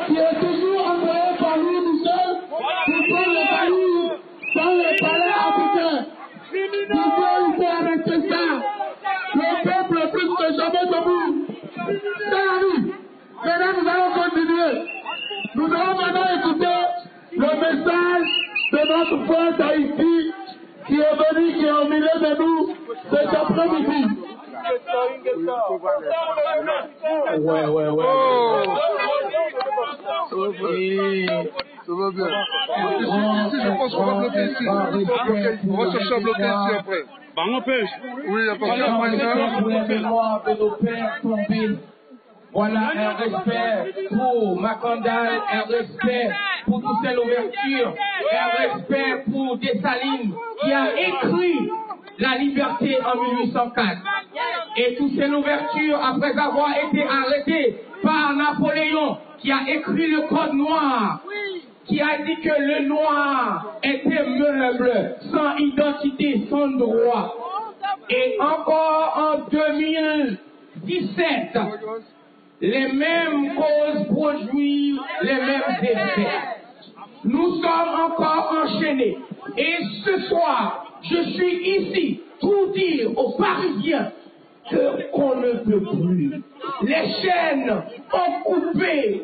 qui est toujours envoyé par lui Michel pour prendre le valise dans le palais africain. Il faut arrêter ça. Le peuple est plus que jamais debout. C'est la vie. Maintenant, nous allons continuer. Nous allons maintenant écouter le message de notre frère d'Haïti qui est venu, qui est au milieu de nous cet après-midi. Ouais. Ça va bien. Je pense qu'on va bloquer ici. On va chercher à bloquer ici après. Oui, à partir de mémoire de nos pères tombés. Voilà un respect pour Macandal, un respect pour toutes ces ouvertures, un respect pour Dessalines qui a écrit la liberté en 1804. Et toutes ces ouvertures, après avoir été arrêté par Napoléon, qui a écrit le code noir, qui a dit que le noir était meuble, sans identité, sans droit. Et encore en 2017, les mêmes causes produisent les mêmes effets. Nous sommes encore enchaînés. Et ce soir, je suis ici pour dire aux Parisiens qu'on ne peut plus. Les chaînes ont coupé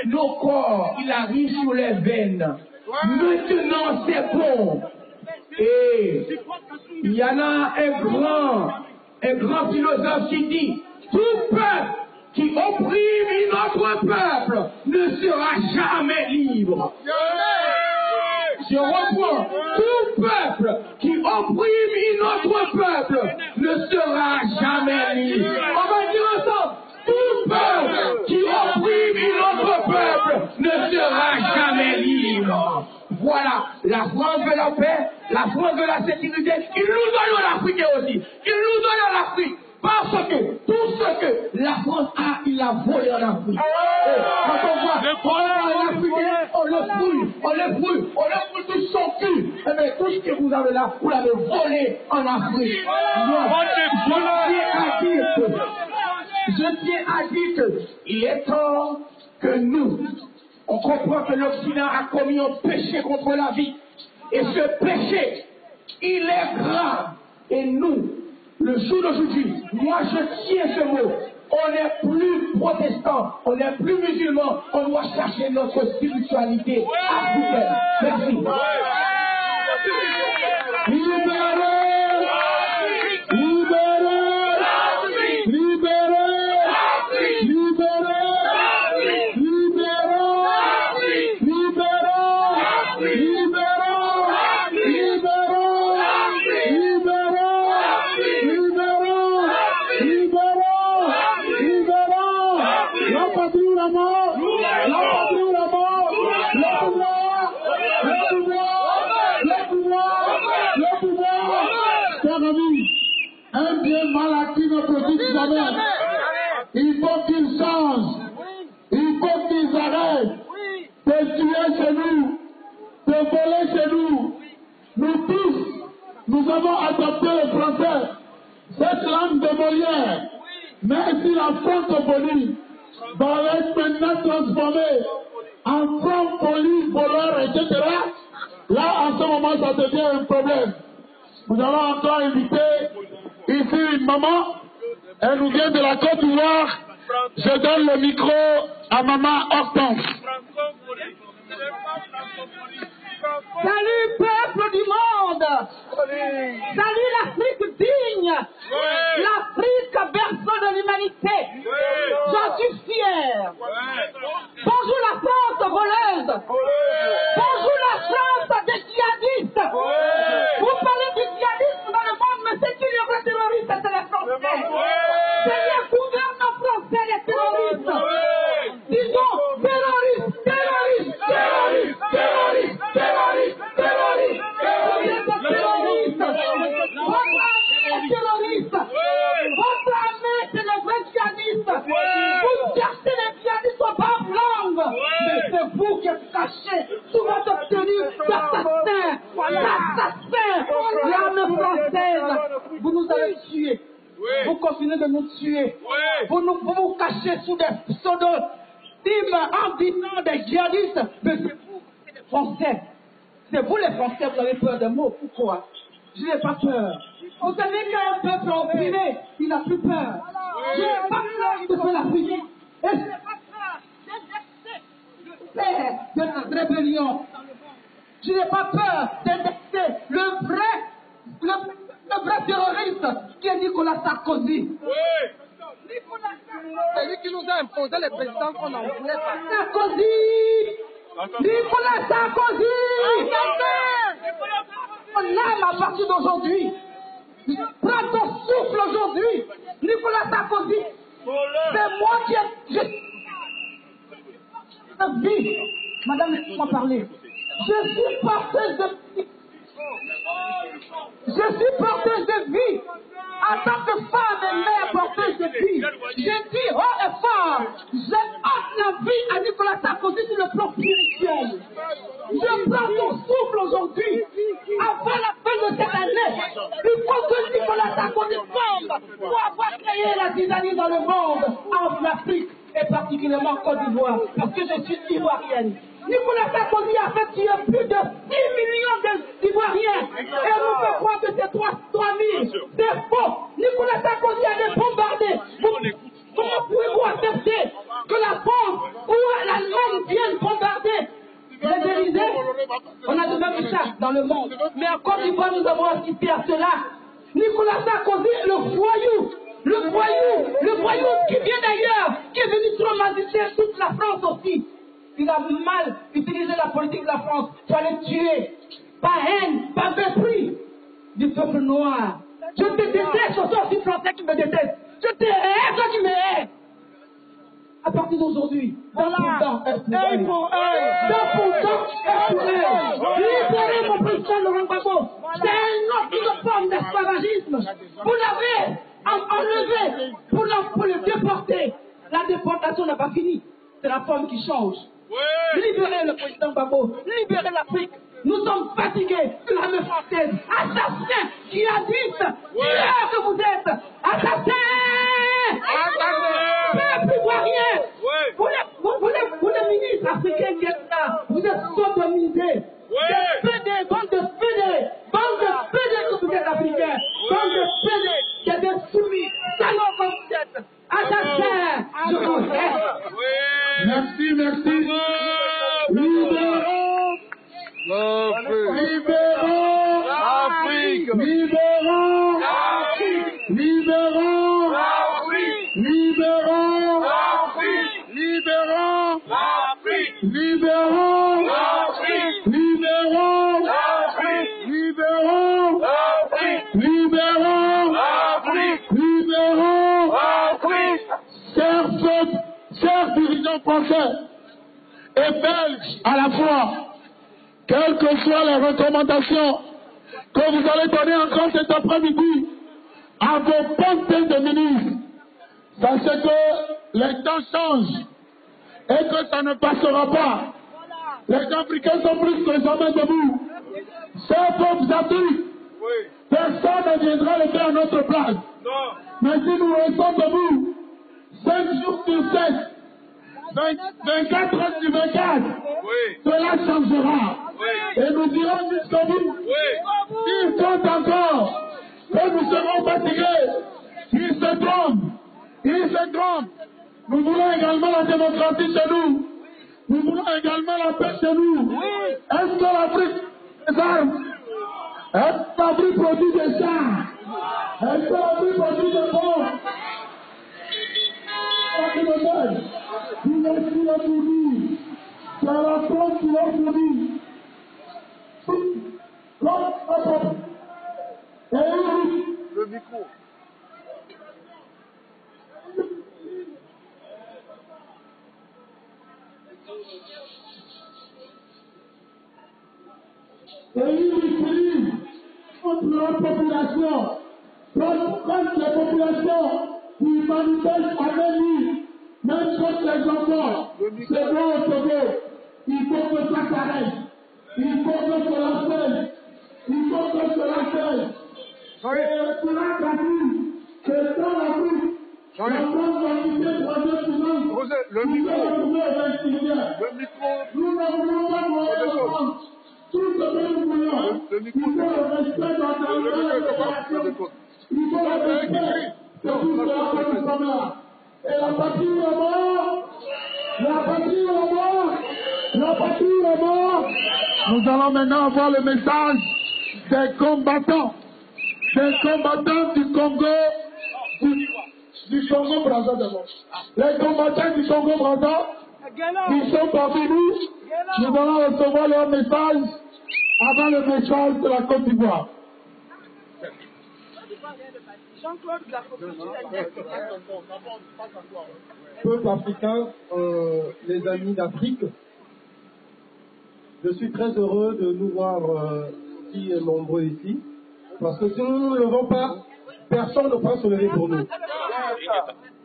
nos corps, il arrive sur les veines. Maintenant, c'est bon. Et il y en a un grand philosophe qui dit, tout peuple qui opprime notre peuple ne sera jamais libre. Je reprends, tout peuple qui opprime notre peuple ne sera jamais libre. On va dire ensemble, tout peuple qui opprime notre peuple ne sera jamais libre. Voilà, la France veut la paix, la France veut la sécurité, il nous donne l'Afrique aussi, il nous donne l'Afrique. Parce que tout ce que la France a, il l'a volé en Afrique. Quand on voit l'Africain, on le fouille tout son cul. Et bien tout ce que vous avez là, vous l'avez volé en Afrique. Je tiens à dire qu'il est temps que nous, on comprend que l'Occident a commis un péché contre la vie. Et ce péché, il est grave. Et nous, le jour d'aujourd'hui, moi je tiens ce mot. On n'est plus protestant, on n'est plus musulman, on doit chercher notre spiritualité africaine. Merci. Un bien mal acquis ne profite jamais. Il faut qu'ils changent. Il faut qu'ils arrêtent de tuer chez nous, de voler chez nous. Nous tous, nous avons adopté le français, cette langue de Molière. Mais si la francophonie va être maintenant transformée en francophonie, voleur, etc., là, en ce moment, ça devient un problème. Nous allons encore inviter ici une maman. Elle nous vient de la Côte d'Ivoire. Je donne le micro à maman Hortense. Salut peuple du monde. Salut l'Afrique digne. L'Afrique berceau de l'humanité. J'en suis fier. Bonjour la France voleuse. Bonjour la France des djihadistes. Vous parlez du djihadisme dans le monde, mais c'est qui le terroriste? C'est les Français. C'est les gouvernements français, les terroristes. Disons terroristes, terroristes, terroristes, terroristes, terroristes, terroristes, terroristes, terroristes. Votre armée est terroriste. Votre armée, c'est les vrais djihadistes. Vous cherchez les djihadistes au bas langue. Mais c'est vous qui êtes cachés sous votre tenue d'assassin. D'assassin. L'armée française, vous nous avez tués. Vous continuez de nous tuer. Vous vous cachez sous des pseudos en disant des djihadistes, mais c'est vous, c'est les Français. C'est vous les Français, vous avez peur de mots. Pourquoi? Je n'ai pas peur. Vous savez qu'un peuple opprimé, il n'a plus peur. Je n'ai pas peur de faire la fuite. Et je n'ai pas peur d'indexer le père de la rébellion. Je n'ai pas peur d'indexer le vrai terroriste qui est Nicolas Sarkozy. C'est lui qui nous a imposé les présidents qu'on n'en voulait pas. Sarkozy! Nicolas Sarkozy! Ton âme à partir d'aujourd'hui. Prends ton souffle aujourd'hui. Nicolas Sarkozy, c'est moi qui ai vie. Madame, laissez-moi parler. Je suis porteuse de vie. Je suis porteuse de vie. En tant que femme et mère porteuse de vie, je dis haut et fort, je offre la vie à Nicolas Sarkozy sur le plan spirituel. Je prends ton souffle aujourd'hui. Avant la fin de cette année, il faut que Nicolas Sarkozy tombe pour avoir créé la dynamique dans le monde, en Afrique et particulièrement en Côte d'Ivoire, parce que je suis ivoirienne. Nicolas Sarkozy a fait tuer plus de 6 millions d'Ivoiriens. Et nous fait croire que c'est 3 000. C'est faux. Nicolas Sarkozy a été bombardé. Comment pouvez-vous accepter que la France ou l'Allemagne viennent bombarder les Élysées? On a de même ça dans le monde. Mais en Côte d'Ivoire, nous avons assisté à cela. Nicolas Sarkozy est le voyou. Le voyou qui vient d'ailleurs, qui est venu traumatiser toute la France aussi. Il a mal utilisé la politique de la France pour aller tuer, par haine, par mépris du peuple noir. Je te déteste, ce sont aussi français qui me détestent. Je te hais, toi qui me hais. À partir d'aujourd'hui, dans est pour libérez mon président Laurent Gbagbo. C'est une autre forme d'esclavagisme. Vous l'avez enlevé pour le déporter. La déportation n'a pas fini. C'est la forme qui change. Libérez le président Gbagbo, libérez l'Afrique. Nous sommes fatigués de l'armée française. Assassins, djihadistes, tueurs que vous êtes. Assassins! Peuple ivoirien! Vous les ministres africains qui êtes là, vous êtes sodomisés. Bande de pédés que vous êtes africains. Bande de pédés, il y a des soumis, salauds comme vous êtes. Assassins! Je vous hais. Merci. Libérons l'Afrique. Libérons l'Afrique. Libérons l'Afrique. Libérons l'Afrique. Libérons l'Afrique. Libérons l'Afrique. Libérons l'Afrique. Libérons l'Afrique. Libérons l'Afrique. Libérons l'Afrique. Chers dirigeants français et belges à la fois, quelles que soient les recommandations que vous allez donner encore cet après-midi à vos postes de ministres, sachez que les temps changent et que ça ne passera pas. Les Africains sont plus que jamais debout. Chers peuples d'Afrique, personne ne viendra le faire à notre place. Mais si nous restons debout, 5 jours sur 7, 24 heures sur 24, cela changera. Et nous irons jusqu'au bout. S'il compte encore que nous serons fatigués, ils se trompent. Nous voulons également la démocratie chez nous. Nous voulons également la paix chez nous. Est-ce que l'Afrique des armes? Est-ce que l'Afrique produit des chars? Est-ce que l'Afrique produit des bombes? C'est la France qui l'a fourni. Le micro. Et il utilise contre la population, contre les populations qui manifestent avec lui, même contre les enfants. C'est bon au Togo. Il faut que ça s'arrête. Il faut que cela cesse. Il faut que cela cesse. Et cela qu'a dit, c'est dans l'Afrique France va quitter le troisième tsunami. Le micro. Nous ne voulons pas voir la France. Tout ce que nous voulons, il faut le respect de il faut le respect de tout ce que nous sommes là. Et la patrie est morte. La patrie est morte. La patrie est morte. Nous allons maintenant avoir le message des combattants du Congo, du Congo Brazzaville. Les combattants du Congo Brazzaville, ils sont parmi nous. Nous allons recevoir leur message avant le message de la Côte d'Ivoire. Jean-Claude de la Côte Peuple africain, les amis d'Afrique, je suis très heureux de nous voir si nombreux ici, parce que si nous ne nous levons pas, personne ne pourra se lever pour nous.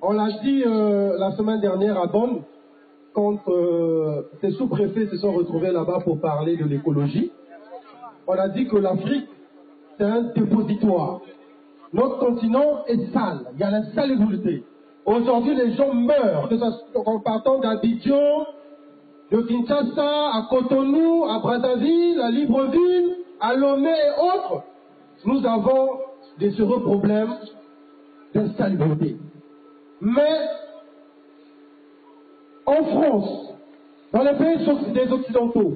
On l'a dit la semaine dernière à Bonn, quand ces sous-préfets se sont retrouvés là-bas pour parler de l'écologie. On a dit que l'Afrique, c'est un dépositoire. Notre continent est sale, il y a l'insalubrité. Aujourd'hui, les gens meurent, que ce soit en partant d'Abidjan, de Kinshasa, à Cotonou, à Brazzaville, à Libreville, à Lomé et autres. Nous avons des sérieux problèmes d'insalubrité. Mais en France, dans les pays des Occidentaux,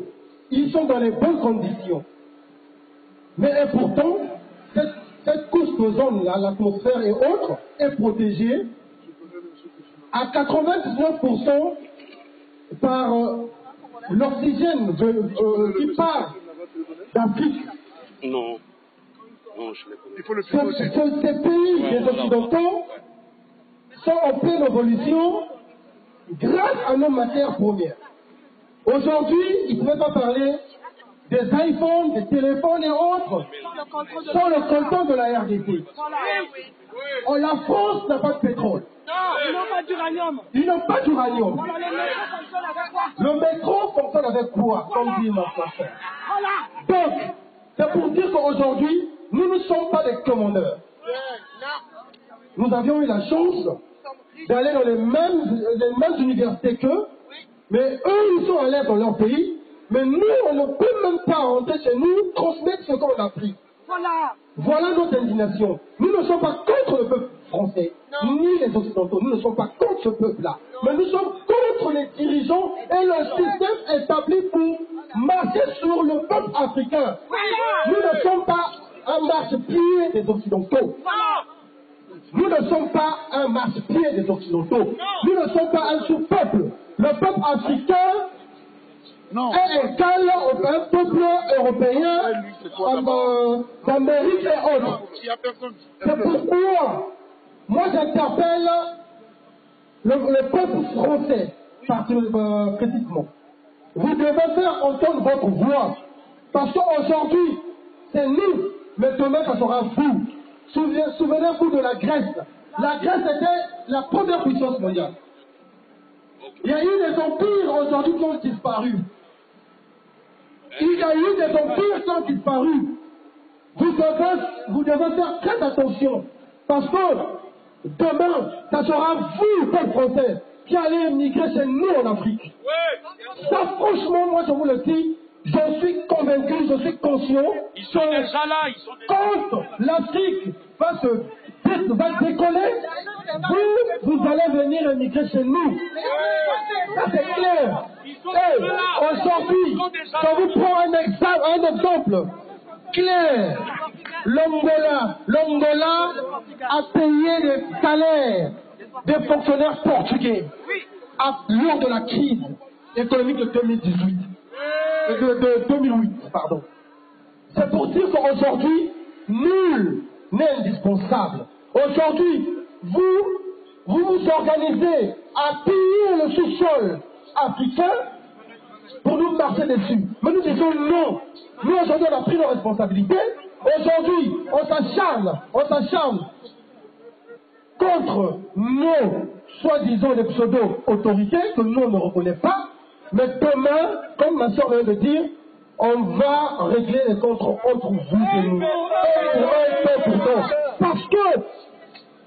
ils sont dans les bonnes conditions. Mais et pourtant, cette couche d'ozone, l'atmosphère et autres, est protégée à 99% par l'oxygène qui part d'Afrique. Non, je l'ai pas. Ces pays des Occidentaux sont en pleine évolution grâce à nos matières premières. Aujourd'hui, ils ne pouvaient pas parler des iPhones, des téléphones et autres sans le contrôle de la RDC. La France n'a pas de pétrole. Non, ils n'ont pas d'uranium. Ils n'ont pas d'uranium. Alors les métros fonctionnent avec quoi? Le métro fonctionne avec quoi, comme dit ma frère. Donc, c'est pour dire qu'aujourd'hui, nous ne sommes pas des commandeurs. Nous avions eu la chance d'aller dans les mêmes universités qu'eux, mais eux, ils sont allés dans leur pays, mais nous, on ne peut même pas rentrer chez nous, transmettre ce qu'on a appris. Voilà notre indignation. Nous ne sommes pas contre le peuple français, ni les Occidentaux. Nous ne sommes pas contre ce peuple-là. Mais nous sommes contre les dirigeants et le système établi pour marcher sur le peuple africain. Nous ne sommes pas un marche-pied des Occidentaux. Nous ne sommes pas un marche-pied des Occidentaux. Nous ne sommes pas un sous-peuple. Le peuple africain est égal au peuple européen, d'Amérique et autres. C'est pourquoi moi j'interpelle le peuple français précisément. Vous devez faire entendre votre voix. Parce qu'aujourd'hui, c'est nous, mais demain ça sera vous. Souvenez-vous de la Grèce. La Grèce était la première puissance mondiale. Il y a eu des empires aujourd'hui qui ont disparu. Il y a eu des empires qui ont disparu. Vous devez faire très attention. Parce que demain, ça sera vous, peuple français, qui allez émigrer chez nous en Afrique. Ça, franchement, moi je vous le dis, je suis convaincu, je suis conscient que quand l'Afrique va décoller, vous allez venir émigrer chez nous. Ça c'est clair. Aujourd'hui, je vous prends un exemple clair. L'Angola a payé les salaires des fonctionnaires portugais lors de la crise économique de 2018. De 2008, pardon. C'est pour dire qu'aujourd'hui, nul n'est indispensable. Aujourd'hui, vous organisez à piller le sous-sol africain pour nous marcher dessus. Mais nous disons non. Nous, aujourd'hui, on a pris nos responsabilités. Aujourd'hui, on s'acharne contre nos, soi-disant, les pseudo-autorités que nous, on ne reconnaît pas. Mais demain, comme ma soeur vient de dire, on va régler les comptes entre vous et nous. Parce que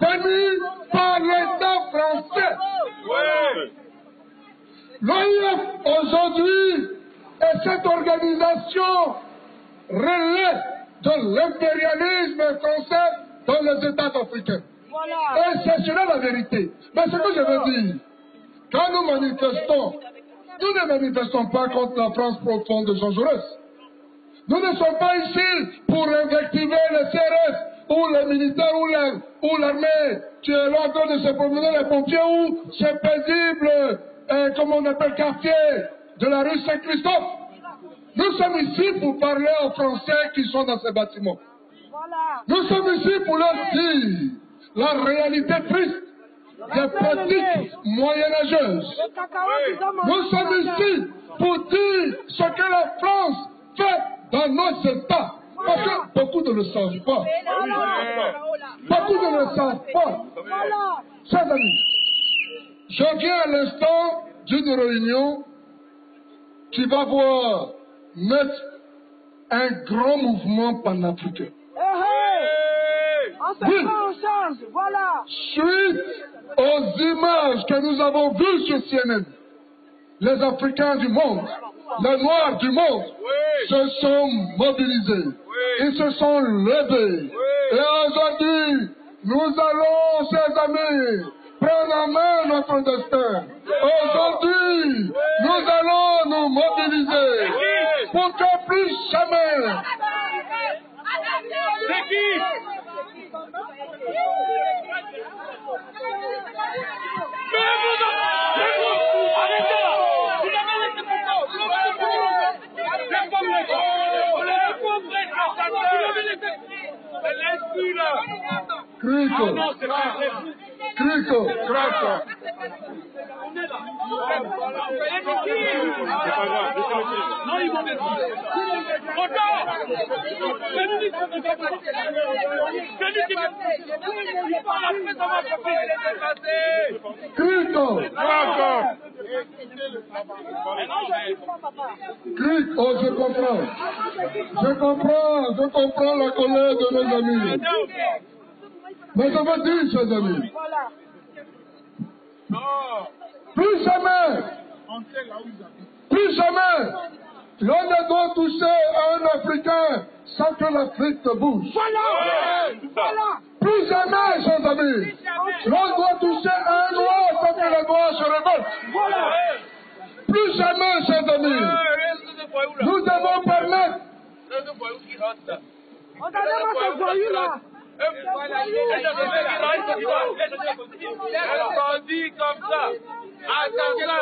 démis par l'État français. L'OIF aujourd'hui est cette organisation relais de l'impérialisme français dans les États africains. Et c'est cela la vérité. Mais ce que je veux dire, quand nous manifestons, nous ne manifestons pas contre la France profonde de Jean Jaurès. Nous ne sommes pas ici pour invectiver les CRS ou les militaires ou l'armée qui est là en train de se promener, les pompiers ou ces paisibles, comme on appelle, quartier de la rue Saint-Christophe. Nous sommes ici pour parler aux Français qui sont dans ces bâtiments. Nous sommes ici pour leur dire la réalité triste des pratiques moyenâgeuses. Nous sommes ici pour dire ce que la France fait dans nos États. Parce que beaucoup ne le savent pas. Beaucoup ne le savent pas. Chers amis, je viens à l'instant d'une réunion qui va voir naître un grand mouvement panafricain. Oui. Suite aux images que nous avons vues sur CNN, les Africains du monde, les Noirs du monde se sont mobilisés. Ils se sont levés. Et aujourd'hui, nous allons, chers amis, prendre en main notre destin. Aujourd'hui, nous allons nous mobiliser pour que plus jamais... C'est qui? Crico. Crico. Crico. Oh, je comprends. Je comprends la colère de nos amis. Mais ça veut dire, chers amis, plus jamais, l'on ne doit toucher à un Africain sans que l'Afrique ne bouge. Plus jamais, chers amis, l'on doit toucher à un Noir sans que les Noirs se révoltent. Plus jamais, chers amis, nous devons permettre. Regardez-moi ce voyou là. Bandit comme ça. Attendez là.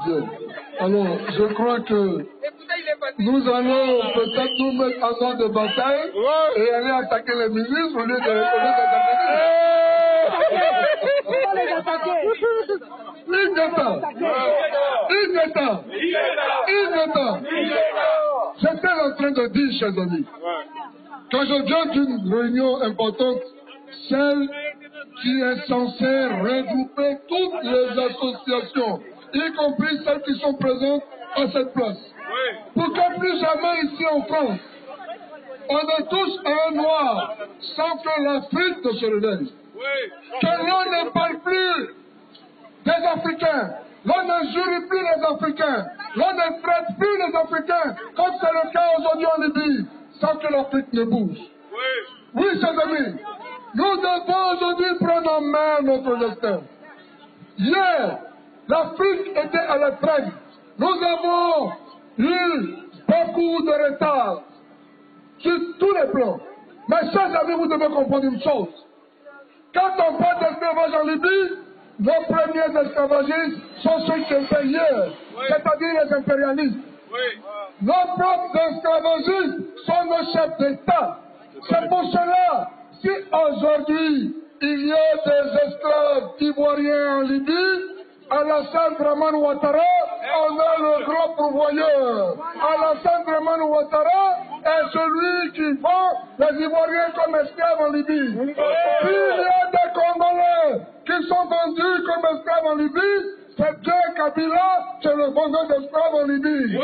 Bien. Alors, je crois que nous allons peut-être nous mettre en ordre de bataille et aller attaquer les ministres au lieu J'étais en train de dire, chers amis, quand je viens d'une réunion importante, celle qui est censée regrouper toutes les associations, y compris celles qui sont présentes à cette place, pour que plus jamais ici en France, on ne touche à un noir sans que l'Afrique ne se relève. Que l'on ne parle plus des Africains, l'on ne jurie plus les Africains, l'on ne traite plus les Africains, comme c'est le cas aujourd'hui en Libye, sans que l'Afrique ne bouge. Oui, chers amis, nous devons aujourd'hui prendre en main notre destin. Hier, l'Afrique était à la traîne. Nous avons eu beaucoup de retard sur tous les plans. Mais chers amis, vous devez comprendre une chose. Quand on parle d'esclavage en Libye, nos premiers esclavagistes sont ceux qui étaient hier, c'est-à-dire les impérialistes. Nos propres esclavagistes sont nos chefs d'État. C'est pour cela, si aujourd'hui il y a des esclaves ivoiriens en Libye, Alassane Dramane Ouattara, on a le grand pourvoyeur. Alassane Dramane Ouattara est celui qui vend les Ivoiriens comme esclaves en Libye. S'il y a des Congolais qui sont vendus comme esclaves en Libye, c'est bien Kabila qui est le vendeur d'esclaves en Libye.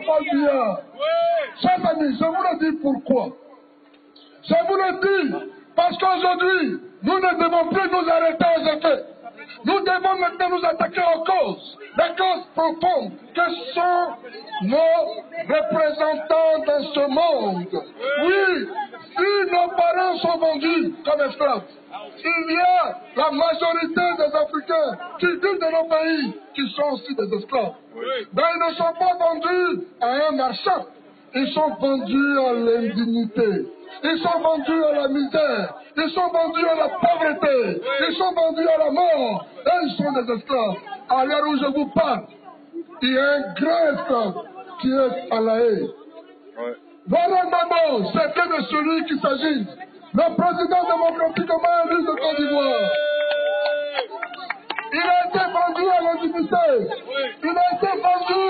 Paul Biya. Chers amis, je vous le dis pourquoi. Je vous le dis parce qu'aujourd'hui, nous ne devons plus nous arrêter aux effets. Nous devons maintenant nous attaquer aux causes. Les causes profondes que sont nos représentants dans ce monde. Oui, si nos parents sont vendus comme esclaves, il y a la majorité des Africains qui vivent dans nos pays qui sont aussi des esclaves. Mais ils ne sont pas vendus à un marchand. Ils sont vendus à l'indignité. Ils sont vendus à la misère. Ils sont vendus à la pauvreté. Ils sont vendus à la mort. Et ils sont des esclaves. À l'heure où je vous parle, il y a un grand esclave qui est à La Haye. Voilà Gbagbo, c'est que de celui qui s'agit. Le président démocratiquement élu de Côte d'Ivoire. Il a été vendu à l'Indépendance. Il a été vendu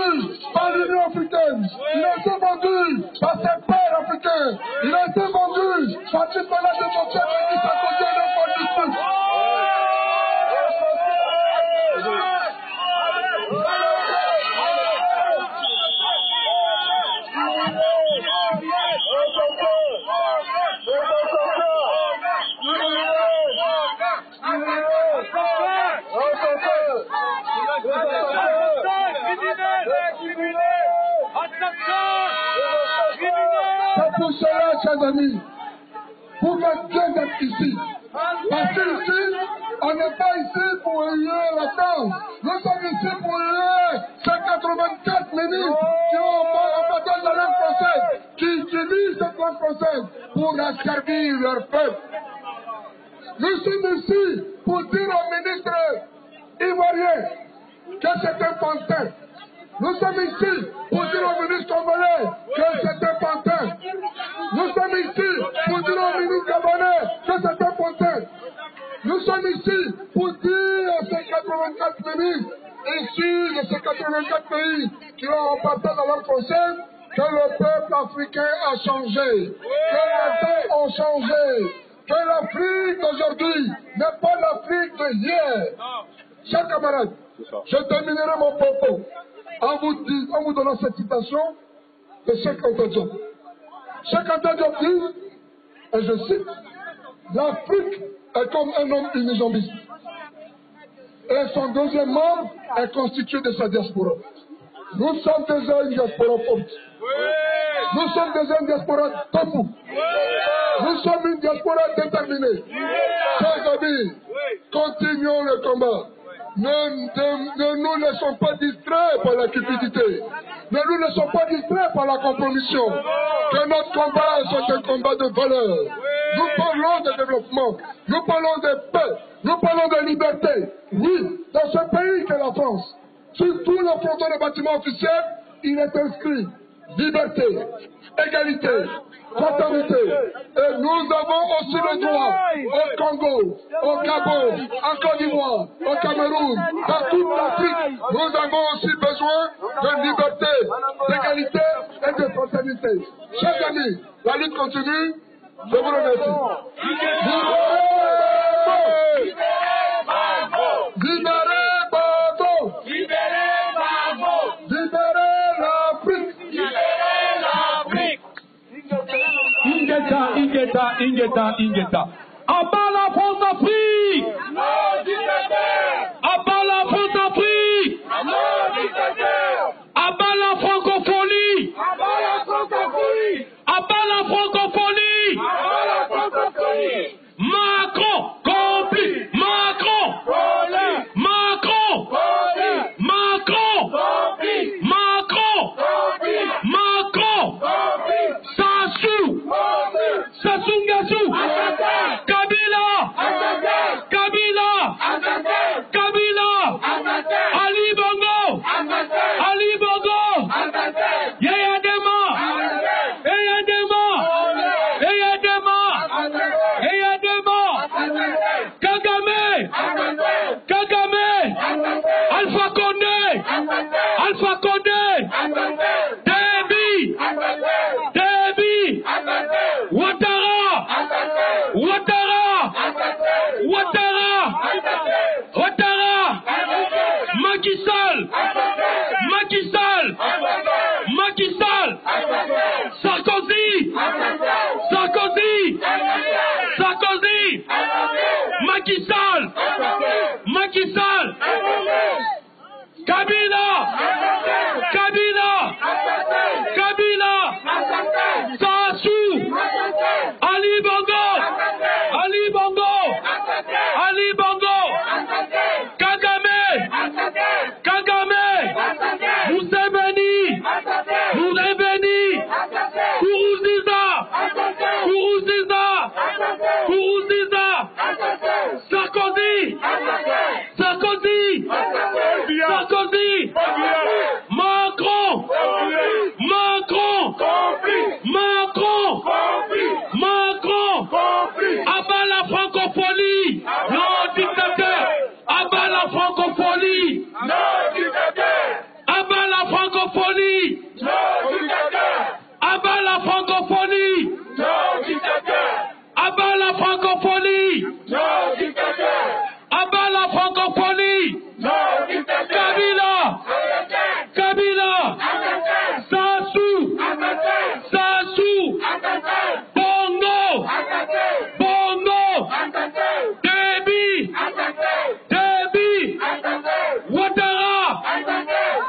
par l'Union africaine. Il a été vendu par ses pères africains. Il a été vendu par Nicolas de Montaigne qui s'accordait de politique. C'est pour cela, chers amis, pour que Dieu soit ici. Parce qu'ici, on n'est pas ici pour élever la danse. Nous sommes ici pour élever ces 84 ministres qui ont emporté la langue française, qui utilisent cette langue française pour asservir leur peuple. Nous sommes ici pour dire aux ministres ivoiriens que c'est un pantin. Nous sommes ici pour dire aux ministres congolais que c'est un pantin. Nous sommes ici pour dire aux ministres gabonais que c'est un pantin. Nous sommes ici pour dire à ces 84 ministres issus de ces 84 pays qui ont emporté la langue française que le peuple africain a changé, que les temps ont changé, que l'Afrique d'aujourd'hui n'est pas l'Afrique de hier. Chers camarades, je terminerai mon propos en vous donnant cette citation de Cheikh Anta Diop. Cheikh Anta Diop dit, et je cite, l'Afrique est comme un homme unijambiste. Et son deuxième membre est constitué de sa diaspora. Nous sommes déjà une diaspora forte. Nous sommes déjà une diaspora tabou. Nous sommes une diaspora déterminée. Chers amis, continuons le combat. Ne nous laissons pas distraits par la cupidité. Ne nous laissons pas distraits par la compromission. Que notre combat soit un combat de valeur. Nous parlons de développement. Nous parlons de paix. Nous parlons de liberté. Oui, dans ce pays qu'est la France, sur tout le fronton des bâtiments officiels, il est inscrit liberté, égalité, fraternité. Et nous avons aussi le droit au Congo, au Gabon, en Côte d'Ivoire, au Cameroun, dans toute l'Afrique. Nous avons aussi besoin de liberté, d'égalité et de fraternité. Chers amis, la lutte continue. Je vous remercie. Libérez Gbagbo! Libérez Gbagbo! Libérez l'Afrique! Libérez l'Afrique! Ingeta. Abat la France d'Afrique! Abat la France d'Afrique! Abat la francophonie! Abat la francophonie! Macron, complice! Macron! Macron! Sassou Nguesso! Kabila! Ali Bongo! Yaya Dema! Kagame! Alpha Condé! Déby! Ouattara! Macky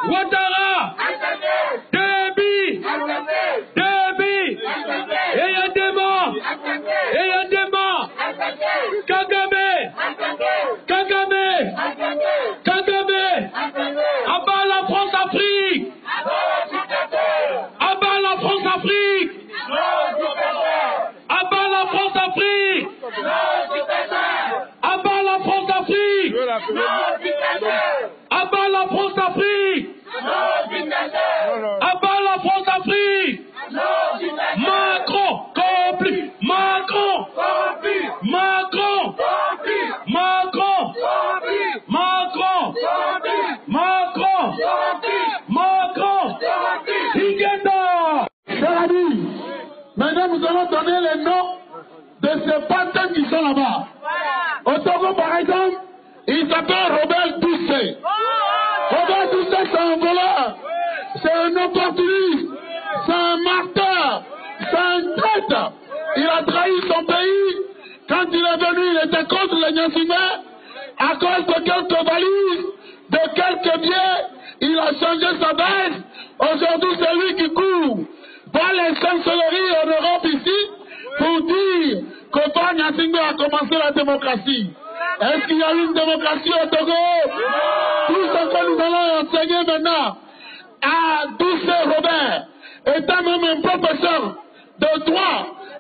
Ouattara, Déby, Eyadema, Kagame, abat la France-Afrique, abat la France-Afrique, abat la France-Afrique, abat la France-Afrique, abat la France-Afrique, abat la France-Afrique, Macron, complice, Macron, Cher ami, maintenant nous allons donner les noms de ces pantins qui sont là-bas. Au Togo, par exemple, il s'appelle Robert Doucet. Robert Doucet, c'est un voleur, c'est un opportuniste, c'est un martyr, c'est un traître. Il a trahi son pays. Quand il est venu, il était contre les Nyasimé. À cause de quelques valises, de quelques billets, il a changé sa veste. Aujourd'hui, c'est lui qui court dans les chancelleries en Europe ici pour dire qu'Otan Nyasimé a commencé la démocratie. Est-ce qu'il y a une démocratie au Togo? Tout ce que nous allons enseigner maintenant à Doucet Robert, étant même un professeur de droit,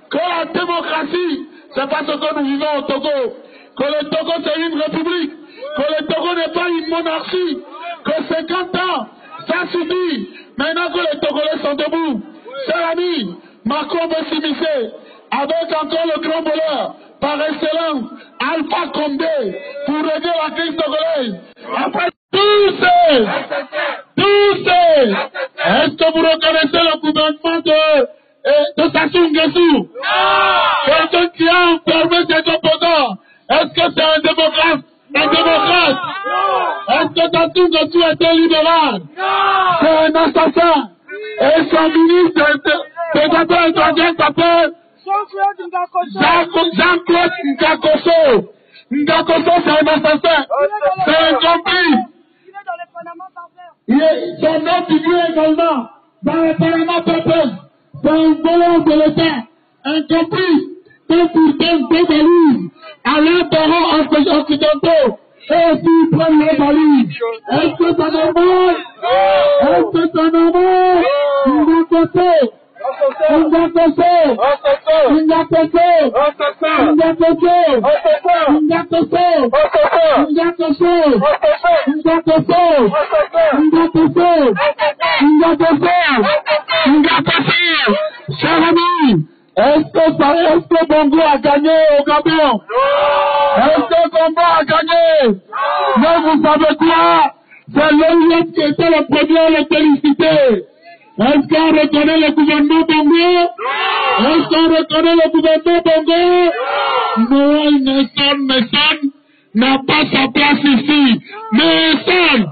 que la démocratie, c'est pas ce que nous vivons au Togo, que le Togo c'est une république, que le Togo n'est pas une monarchie, que 50 ans, ça suffit, maintenant que les Togolais sont debout. Cher ami, Macron veut s'immiscer avec encore le grand voleur par excellence, Alpha Condé, pour régler la crise togolaise. Après Doucet, est-ce que vous reconnaissez le gouvernement de Sassou Nguesso? Quelqu'un qui a enfermé ses opposants, est-ce que c'est un démocrate? Est-ce que Sassou Nguesso est un libéral? C'est un assassin. Et son ministre des Affaires étrangères s'appelle Jean-Claude Ngakoso. Ngakoso, c'est un assassin. C'est un complice. Son nom figure également dans le Panama Papers. C'est un voleur de l'État. Un complice. Quand il donne des valises à l'intérêt occidentaux, et s'ils prennent les valises, est-ce que c'est normal? Est-ce que c'est normal? Cher ami, est-ce que Bongo a gagné au Gabon? Est-ce que Bongo a gagné? Mais vous savez quoi? C'est l'OIF qui était le premier à le féliciter. Est-ce qu'on reconnaît le gouvernement Bongo? Est-ce qu'on reconnaît le gouvernement Bongo? Noël Nelson n'a pas sa place ici. Nelson!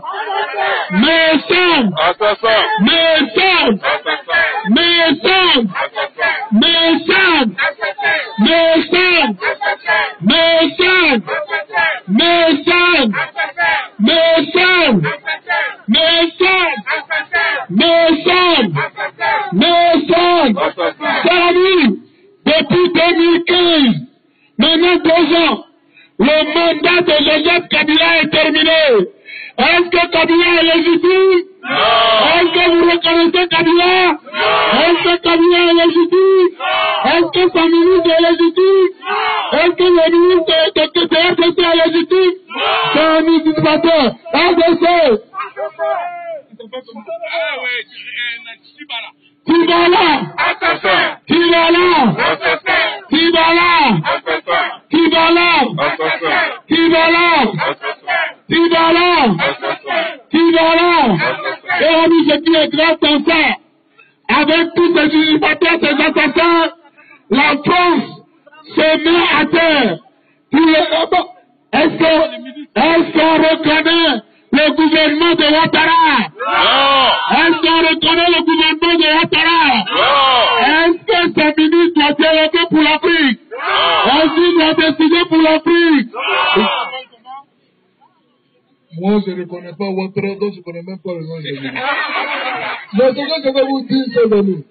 Depuis 2015, maintenant 2 ans, le mandat de Joseph Kabila est terminé. Est-ce que Kabila est légitime? Est-ce que vous reconnaissez Kabila? Est-ce que Kabila est légitime? Est-ce que son ministre est légitime? Est-ce que le ministre de RDC est légitime? C'est un usurpateur. RDC! Et on dit ce qui est grave dans ça. Avec tous ces usurpateurs, ces assassins, la France se met à terre. Est-ce qu'on reconnaît le gouvernement de Ouattara? Est-ce qu'on reconnaît le gouvernement de Ouattara? Est-ce que ce ministre doit dialoguer pour l'Afrique? Est-ce qu'il doit décider pour l'Afrique? Moi, je ne connais pas Ouattara, donc je ne connais même pas le nom de lui. Mais ce que je vais vous dire, c'est de nous.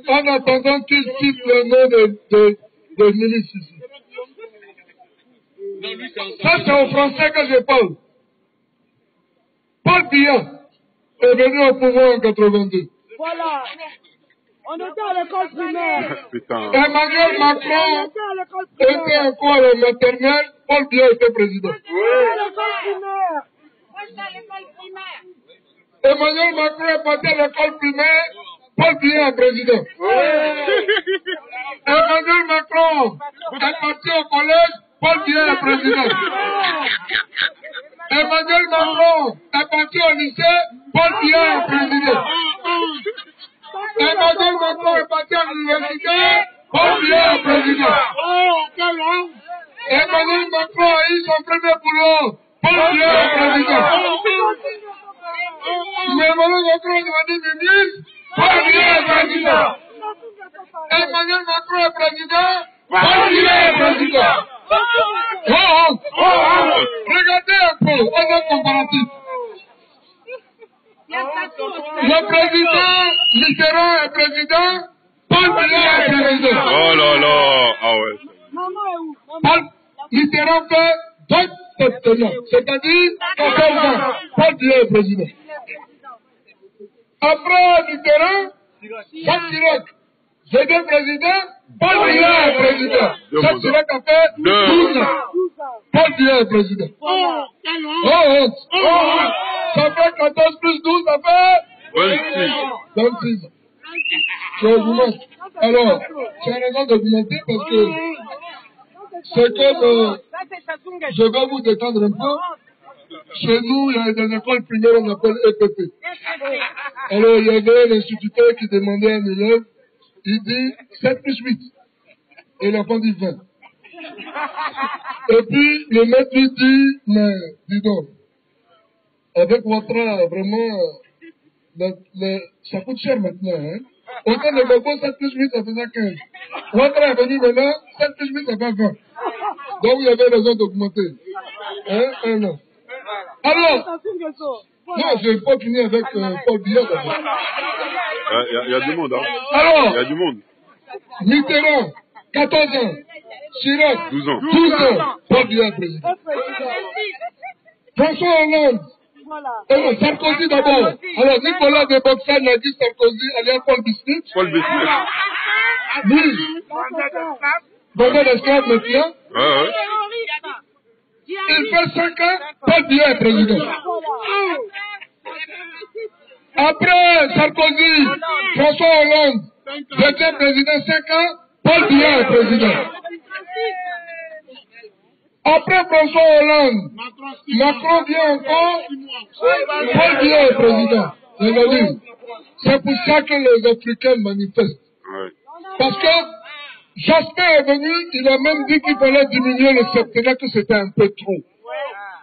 En attendant qu'il cite le nom de milices ici. Ça, c'est en français que je parle. Paul Biya est venu au pouvoir en 82. Voilà. On était à l'école primaire. Emmanuel Macron était encore à la maternelle, Paul Biya était président. Emmanuel Macron est parti à l'école primaire, Paul Biya est président. Emmanuel Macron est parti au collège, Paul Biya est président. Emmanuel Macron est parti au lycée, Paul Biya est président. Emmanuel Macron est parti à l'université, Paul Biya est président. Emmanuel Macron a eu son premier boulot, Paul Biya est président. Mais Emmanuel Macron est devenu ministre, Paul Biya est président. Emmanuel Macron est président, Paul Biya est président. Regardez un peu, on est comparatif. Le président Mitterrand est président, Paul Biya est président. Oh là là, ah ouais. Paul Mitterrand fait 2 septembre, c'est-à-dire 14 ans. Paul Biya est président. Après Mitterrand, Jacques Chirac, j'étais président, Paul Biya est président. Jacques Chirac a fait 12 ans. Paul Biya est président. Ça fait 14 plus 12, ça fait 26 ans. Je vous montre. Alors, j'ai raison de vous montrer parce que c'est comme je vais vous détendre un peu. Chez nous, il y a des écoles primaires, on appelle EPP. Alors, il y avait un instituteur qui demandait à un élève, il dit 7 plus 8. Et l'enfant dit 20. Et puis, le maître lui dit, mais dis donc, avec Ouattara, vraiment, ça coûte cher maintenant. Hein? Autant de Gogo, 7 plus 8, ça faisait 15. Ouattara est venu maintenant, 7 plus 8, ça fait 20. Donc, vous avez raison d'augmenter. Hein? Un an. Alors, non, je n'ai pas fini avec Paul Biya. Il y a du monde, hein. Alors, il y a du monde. Mitterrand, 14 ans. Chirac, 12 ans. 12 ans. Paul Biya président. François Hollande. Non, Sarkozy d'abord. Alors, Nicolas de Boxan a dit Sarkozy, alias Paul Biscuit. Paul Biscuit. Oui. Vendeur d'esclaves maintenant. Ouais. Il fait 5 ans, Paul Biya est président. Après Sarkozy, François Hollande, j'étais président 5 ans, Paul Biya est président. Après François Hollande, Macron vient encore, Paul Biya est président. C'est pour ça que les Africains manifestent. Ouais. Parce que Jospin est venu, il a même dit qu'il fallait diminuer le septennat, que c'était un peu trop.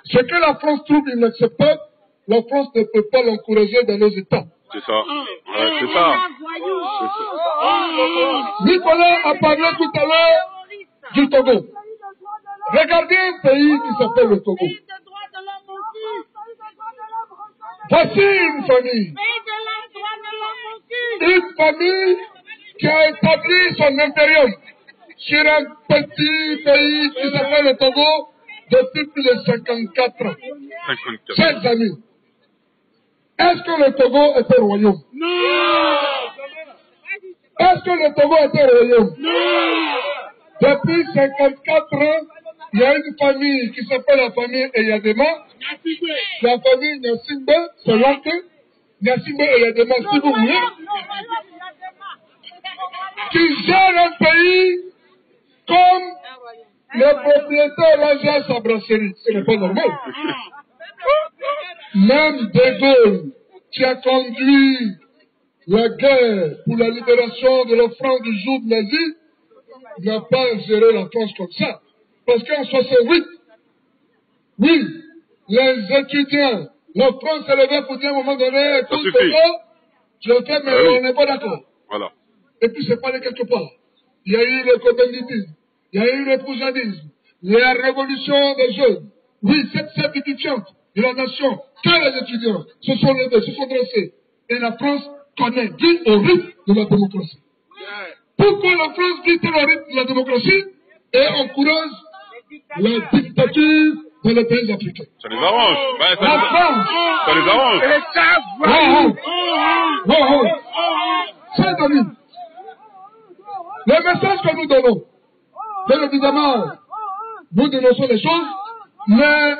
Ce que la France trouve inacceptable, la France ne peut pas l'encourager dans les États. C'est ça. Ouais, c'est ça. Nicolas a parlé tout à l'heure du Togo. Regardez un pays qui s'appelle le Togo. Voici une famille. Une famille qui a établi son impérium sur un petit pays qui s'appelle le Togo depuis plus de 54 ans. 54. Chers amis, est-ce que le Togo est un royaume? Non. Est-ce que le Togo est un royaume? Non. Depuis 54 ans, il y a une famille qui s'appelle la famille Eyadema. La famille Nyasimbe, c'est l'oncle. Nyasimbe Eyadema, si vous voulez. Qui gère un pays comme le propriétaire lâche sa brasserie. Ce n'est pas normal. Même De Gaulle, qui a conduit la guerre pour la libération de la France du joug nazi, n'a pas géré la France comme ça. Parce qu'en 68, oui, les étudiants, la France s'est levée pour dire à un moment donné, tout le monde, je le fais, mais on n'est pas d'accord. Voilà. Et puis c'est pas allé quelque part. Il y a eu le communisme, il y a eu le poujadisme, la révolution des jeunes. Oui, cette étudiante, de la nation, quand les étudiants se sont levés, se sont dressés, et la France connaît, dit au rythme de la démocratie. Pourquoi la France dit au rythme de la démocratie et encourage la dictature dans les pays africains? Ça les arrange. La France, ça les arrange. Chers amis, le message que nous donnons, bien évidemment, nous dénonçons les choses, mais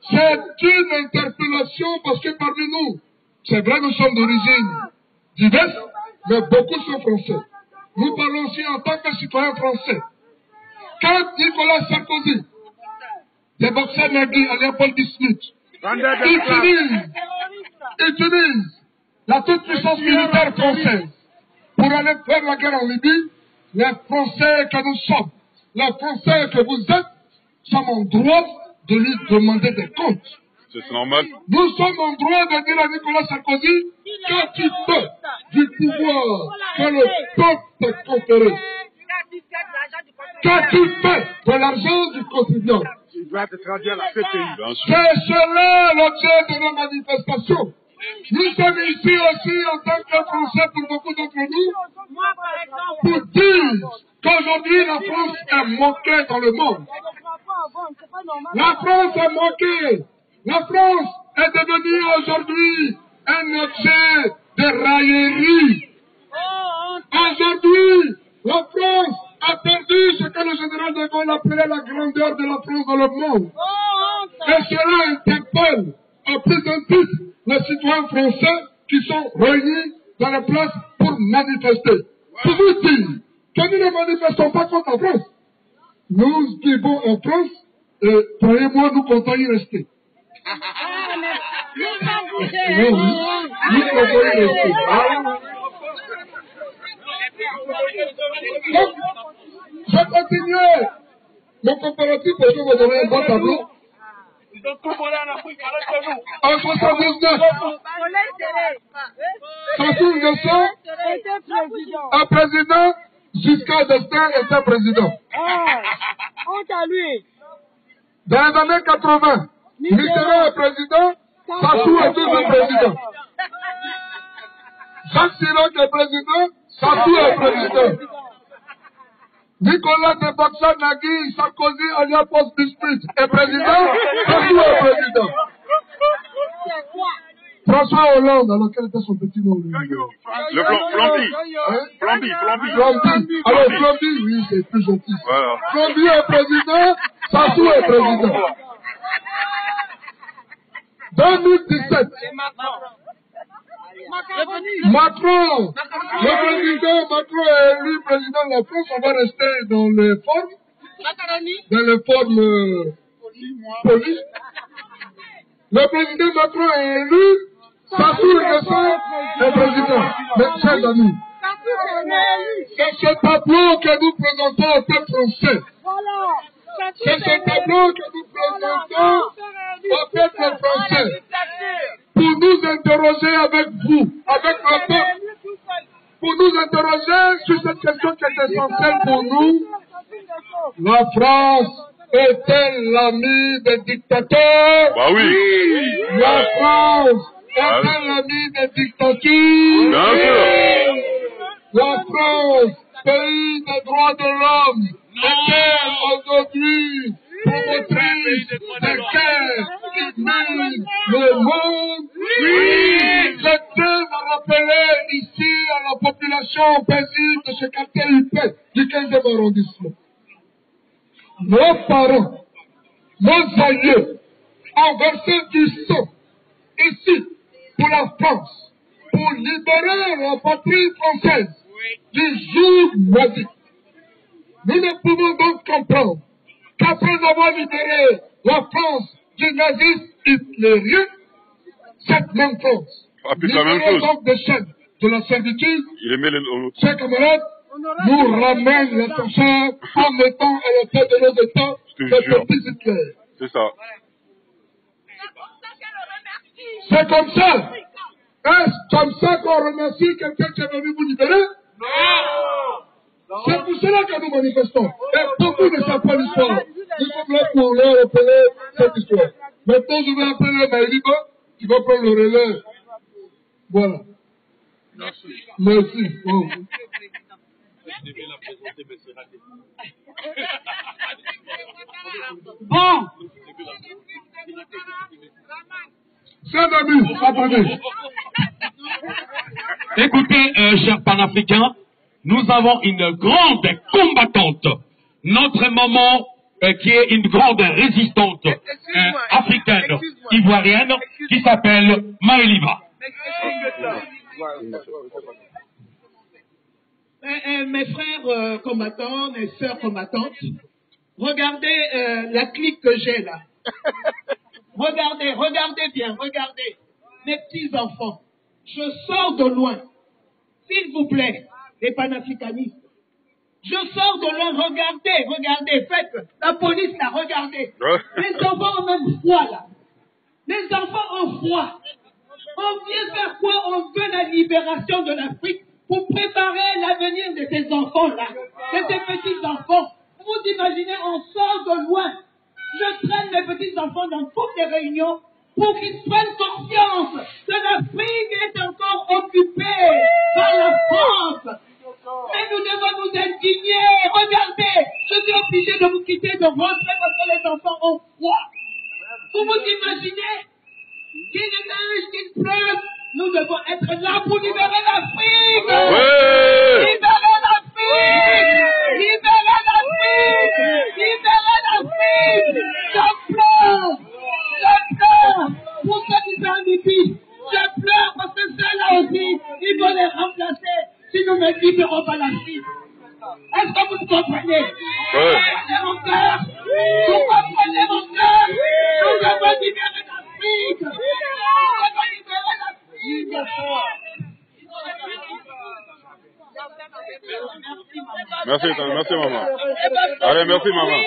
c'est une interpellation parce que parmi nous, c'est vrai, nous sommes d'origine diverse, mais beaucoup sont français. Nous parlons aussi en tant que citoyens français. Quand Nicolas Sarkozy, le boxeur Nagui, alias Paul Smith, utilise la toute-puissance militaire française pour aller faire la guerre en Libye, les Français que nous sommes, les Français que vous êtes, sommes en droit de lui demander des comptes. C'est normal. Nous sommes en droit de dire à Nicolas Sarkozy, quand tu peux du pouvoir que le peuple t'a conféré, quand tu fais de l'argent du contribuable, Il doit être traduit à la CPI. c'est cela l'objet de nos manifestations. Nous sommes ici aussi en tant que Français pour beaucoup d'entre nous, pour dire qu'aujourd'hui la France est moquée dans le monde. La France est moquée. La France est devenue aujourd'hui un objet de raillerie. Aujourd'hui, la France a perdu ce que le général de Gaulle appelait la grandeur de la France dans le monde. Et cela interpelle à plus d'un titre les citoyens français qui sont réunis dans les places pour manifester. Pour vous dire que nous ne manifestons pas contre la France. Nous vivons en France et croyez-moi, nous comptons y rester. Nous comptons y rester. Donc, je continue mon comparatif pour que vous donner un bon tableau. En 79, un président, Giscard d'Estaing était président. Dans les années 80, Mitterrand est président, Sassou est toujours président. Jacques Chirac est président, Sassou est président. Nicolas de Boxa Nagui, Sarkozy, alias Paul Smith est président, Sassou est président. François Hollande, alors quel était son petit nom? Le Flamby. Flamby. Alors Flamby, oui, c'est plus gentil. Voilà. Flamby est président, Sassou est président. 2017. Macron, le président Macron est élu président de la France, on va rester dans les formes polies. Le président Macron est élu, Sassou Nguesso est président. Mes chers amis, c'est ce tableau que nous présentons au peuple français. C'est ce tableau que nous présentons au peuple français. Pour nous interroger avec vous, avec le peuple, pour nous interroger sur cette question qui est essentielle pour nous. La France est-elle l'ami des dictateurs? Bah oui. La France est-elle l'ami des dictatures? Bien sûr. La France, pays des droits de l'homme, est-elle aujourd'hui promotrice des guerres qui minent le monde? Oui! Je tiens à rappeler ici à la population paisible de ce quartier UP du 15e arrondissement. Nos parents, nos aïeux ont versé du sang ici pour la France, pour libérer la patrie française du jour maudit. Nous ne pouvons donc comprendre qu'après avoir libéré la France du nazisme hitlérien, cette même France, libérée donc des chaînes de la servitude, chers camarades, nous ramène les chercheurs en mettant à la tête de nos États des petits Hitler. C'est ça. C'est comme ça. Est-ce comme ça qu'on remercie quelqu'un qui est venu vous libérer? Non. C'est pour cela que nous manifestons. Et beaucoup ne savent pas l'histoire. Nous sommes là pour leur rappeler cette histoire. Maintenant, je vais appeler Maïliba, qui va prendre le relais. Voilà. Merci. Oh. Bon. Chers amis, attendez. Écoutez, chers panafricains, nous avons une grande combattante, notre maman qui est une grande résistante africaine, ivoirienne, qui s'appelle Maëliba. Mes frères combattants, mes sœurs combattantes, regardez la clique que j'ai là. Regardez bien, regardez. Mes petits enfants, je sors de loin. S'il vous plaît, les panafricanistes. Je sors de loin, regardez, faites la police là, regardez. Les enfants ont même froid là. Les enfants ont froid. On vient faire quoi? On veut la libération de l'Afrique pour préparer l'avenir de ces enfants-là, de ces petits-enfants. Vous imaginez, on sort de loin. Je traîne mes petits-enfants dans toutes les réunions pour qu'ils prennent conscience que l'Afrique est encore occupée par la France. Mais nous devons nous indigner. Regardez, je suis obligé de vous quitter, de rentrer parce que les enfants ont froid. Vous vous imaginez? Qu'il neige, qu'il pleuve, nous devons être là pour libérer l'Afrique. Libérer l'Afrique. Libérer l'Afrique. Libérer l'Afrique. Je pleure pour ceux qui sont en Libye. Je pleure parce que ceux-là aussi, ils vont les remplacer si nous ne libérons pas l'Afrique. Est-ce que vous comprenez? Vous comprenez mon cœur? Vous comprenez mon cœur? Nous devons libérer l'Afrique. Nous devons libérer l'Afrique. Merci maman. Allez, merci maman.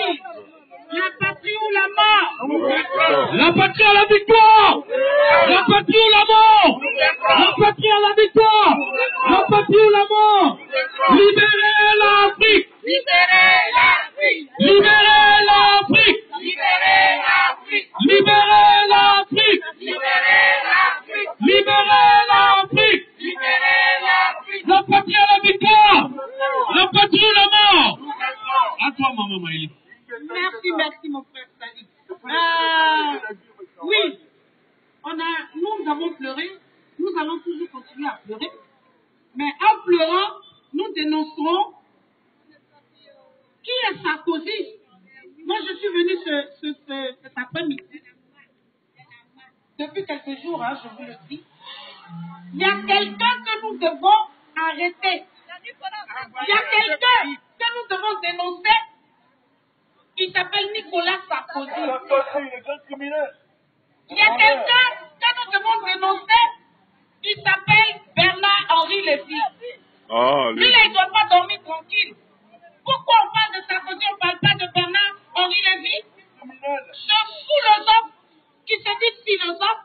La patrie ou la mort? La patrie à la victoire! La patrie ou la mort! La patrie à la victoire! La patrie ou la mort! Libérez l'Afrique! Libérez l'Afrique! Libérez l'Afrique! Libérez l'Afrique! Libérez l'Afrique! Libérez l'Afrique! Libérez l'Afrique! Libérez l'Afrique! La patrie à la victoire! La patrie ou la mort! À toi, maman Maëlie. Merci, mon frère Sali. Oui, nous avons pleuré, nous allons toujours continuer à pleurer, mais en pleurant, nous dénoncerons qui est Sarkozy. Moi, je suis venue cet après-midi. Depuis quelques jours, je vous le dis. Il y a quelqu'un que nous devons arrêter. Il y a quelqu'un que nous devons dénoncer. Il s'appelle Nicolas Sarkozy. Il y a quelqu'un que nous devons dénoncer. Il s'appelle Bernard-Henri Lévy. Lui, il ne doit pas dormir tranquille. Pourquoi on parle de Sarkozy, on ne parle pas de Bernard-Henri Lévy? Ce philosophe qui se dit philosophe,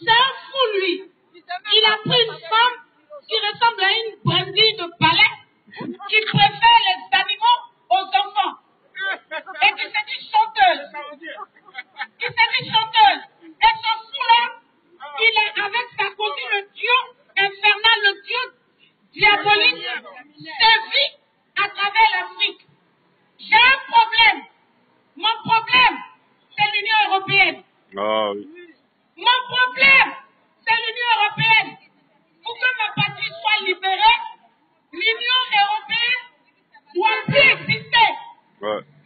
c'est un fou, lui. Il a pris une femme qui ressemble à une brindille de palais, qui préfère les animaux aux enfants. Et qui s'est dit chanteuse. Et ce fou-là, il est avec Sarkozy, le dieu infernal, le dieu diabolique, sévit à travers l'Afrique. J'ai un problème. Mon problème, c'est l'Union européenne. Mon problème, c'est l'Union européenne. Pour que ma patrie soit libérée, l'Union européenne doit plus exister.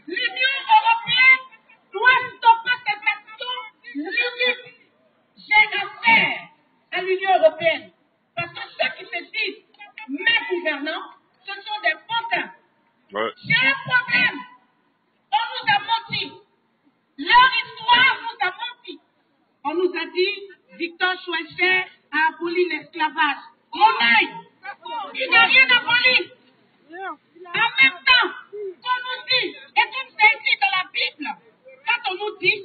L'Union européenne doit stopper cette action limite. J'ai affaire à l'Union européenne. Parce que ceux qui se disent mes gouvernants, ce sont des pantins. J'ai un problème. On nous a menti. Leur histoire nous a menti. On nous a dit Victor Schweitzer a aboli l'esclavage. Mon œil, il n'a rien aboli. En même temps, qu'on nous dit, et comme c'est écrit dans la Bible, quand on nous dit,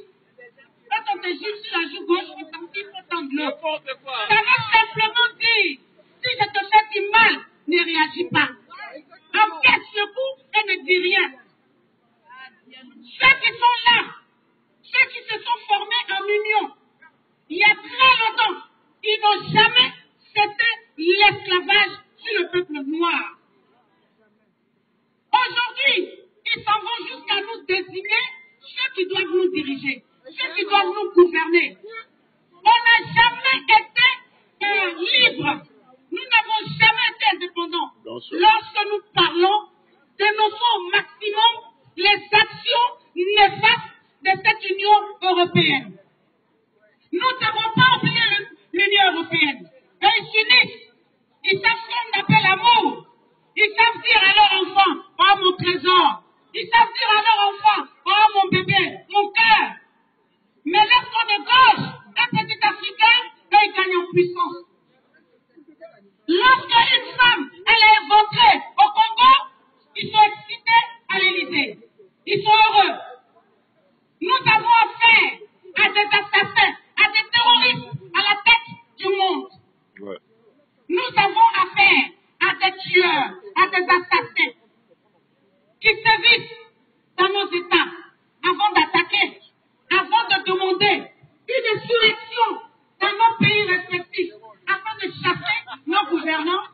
quand on te juge sur la joue gauche, on t'en dit pour t'englober. Ça veut simplement dire, si je te fais du mal, ne réagis pas. Encaisse le coup et ne dis rien. Ceux qui sont là, ceux qui se sont formés en l'esclavage sur le peuple noir. Aujourd'hui, ils s'en vont jusqu'à nous désigner ceux qui doivent nous diriger, ceux qui doivent nous gouverner. On n'a jamais été libre. Nous n'avons jamais été indépendants. Lorsque nous parlons, dénonçons au maximum les actions néfastes de cette Union européenne. Nous n'avons pas oublié l'Union européenne. Et ils s'unissent. Ils savent ce qu'on appelle l'amour. Ils savent dire à leur enfant, oh mon trésor. Ils savent dire à leur enfant, oh mon bébé, mon cœur. Mais lorsqu'on est gauche, un petit Africain, il gagne en puissance. Lorsqu'une femme, elle est évoquée au Congo, ils sont excités à l'Élysée. Ils sont heureux. Nous avons affaire à des assassins, à des terroristes à la tête du monde. Ouais. Nous avons affaire à des tueurs, à des assassins qui sévissent dans nos États avant d'attaquer, avant de demander une insurrection dans nos pays respectifs afin de chasser nos gouvernants.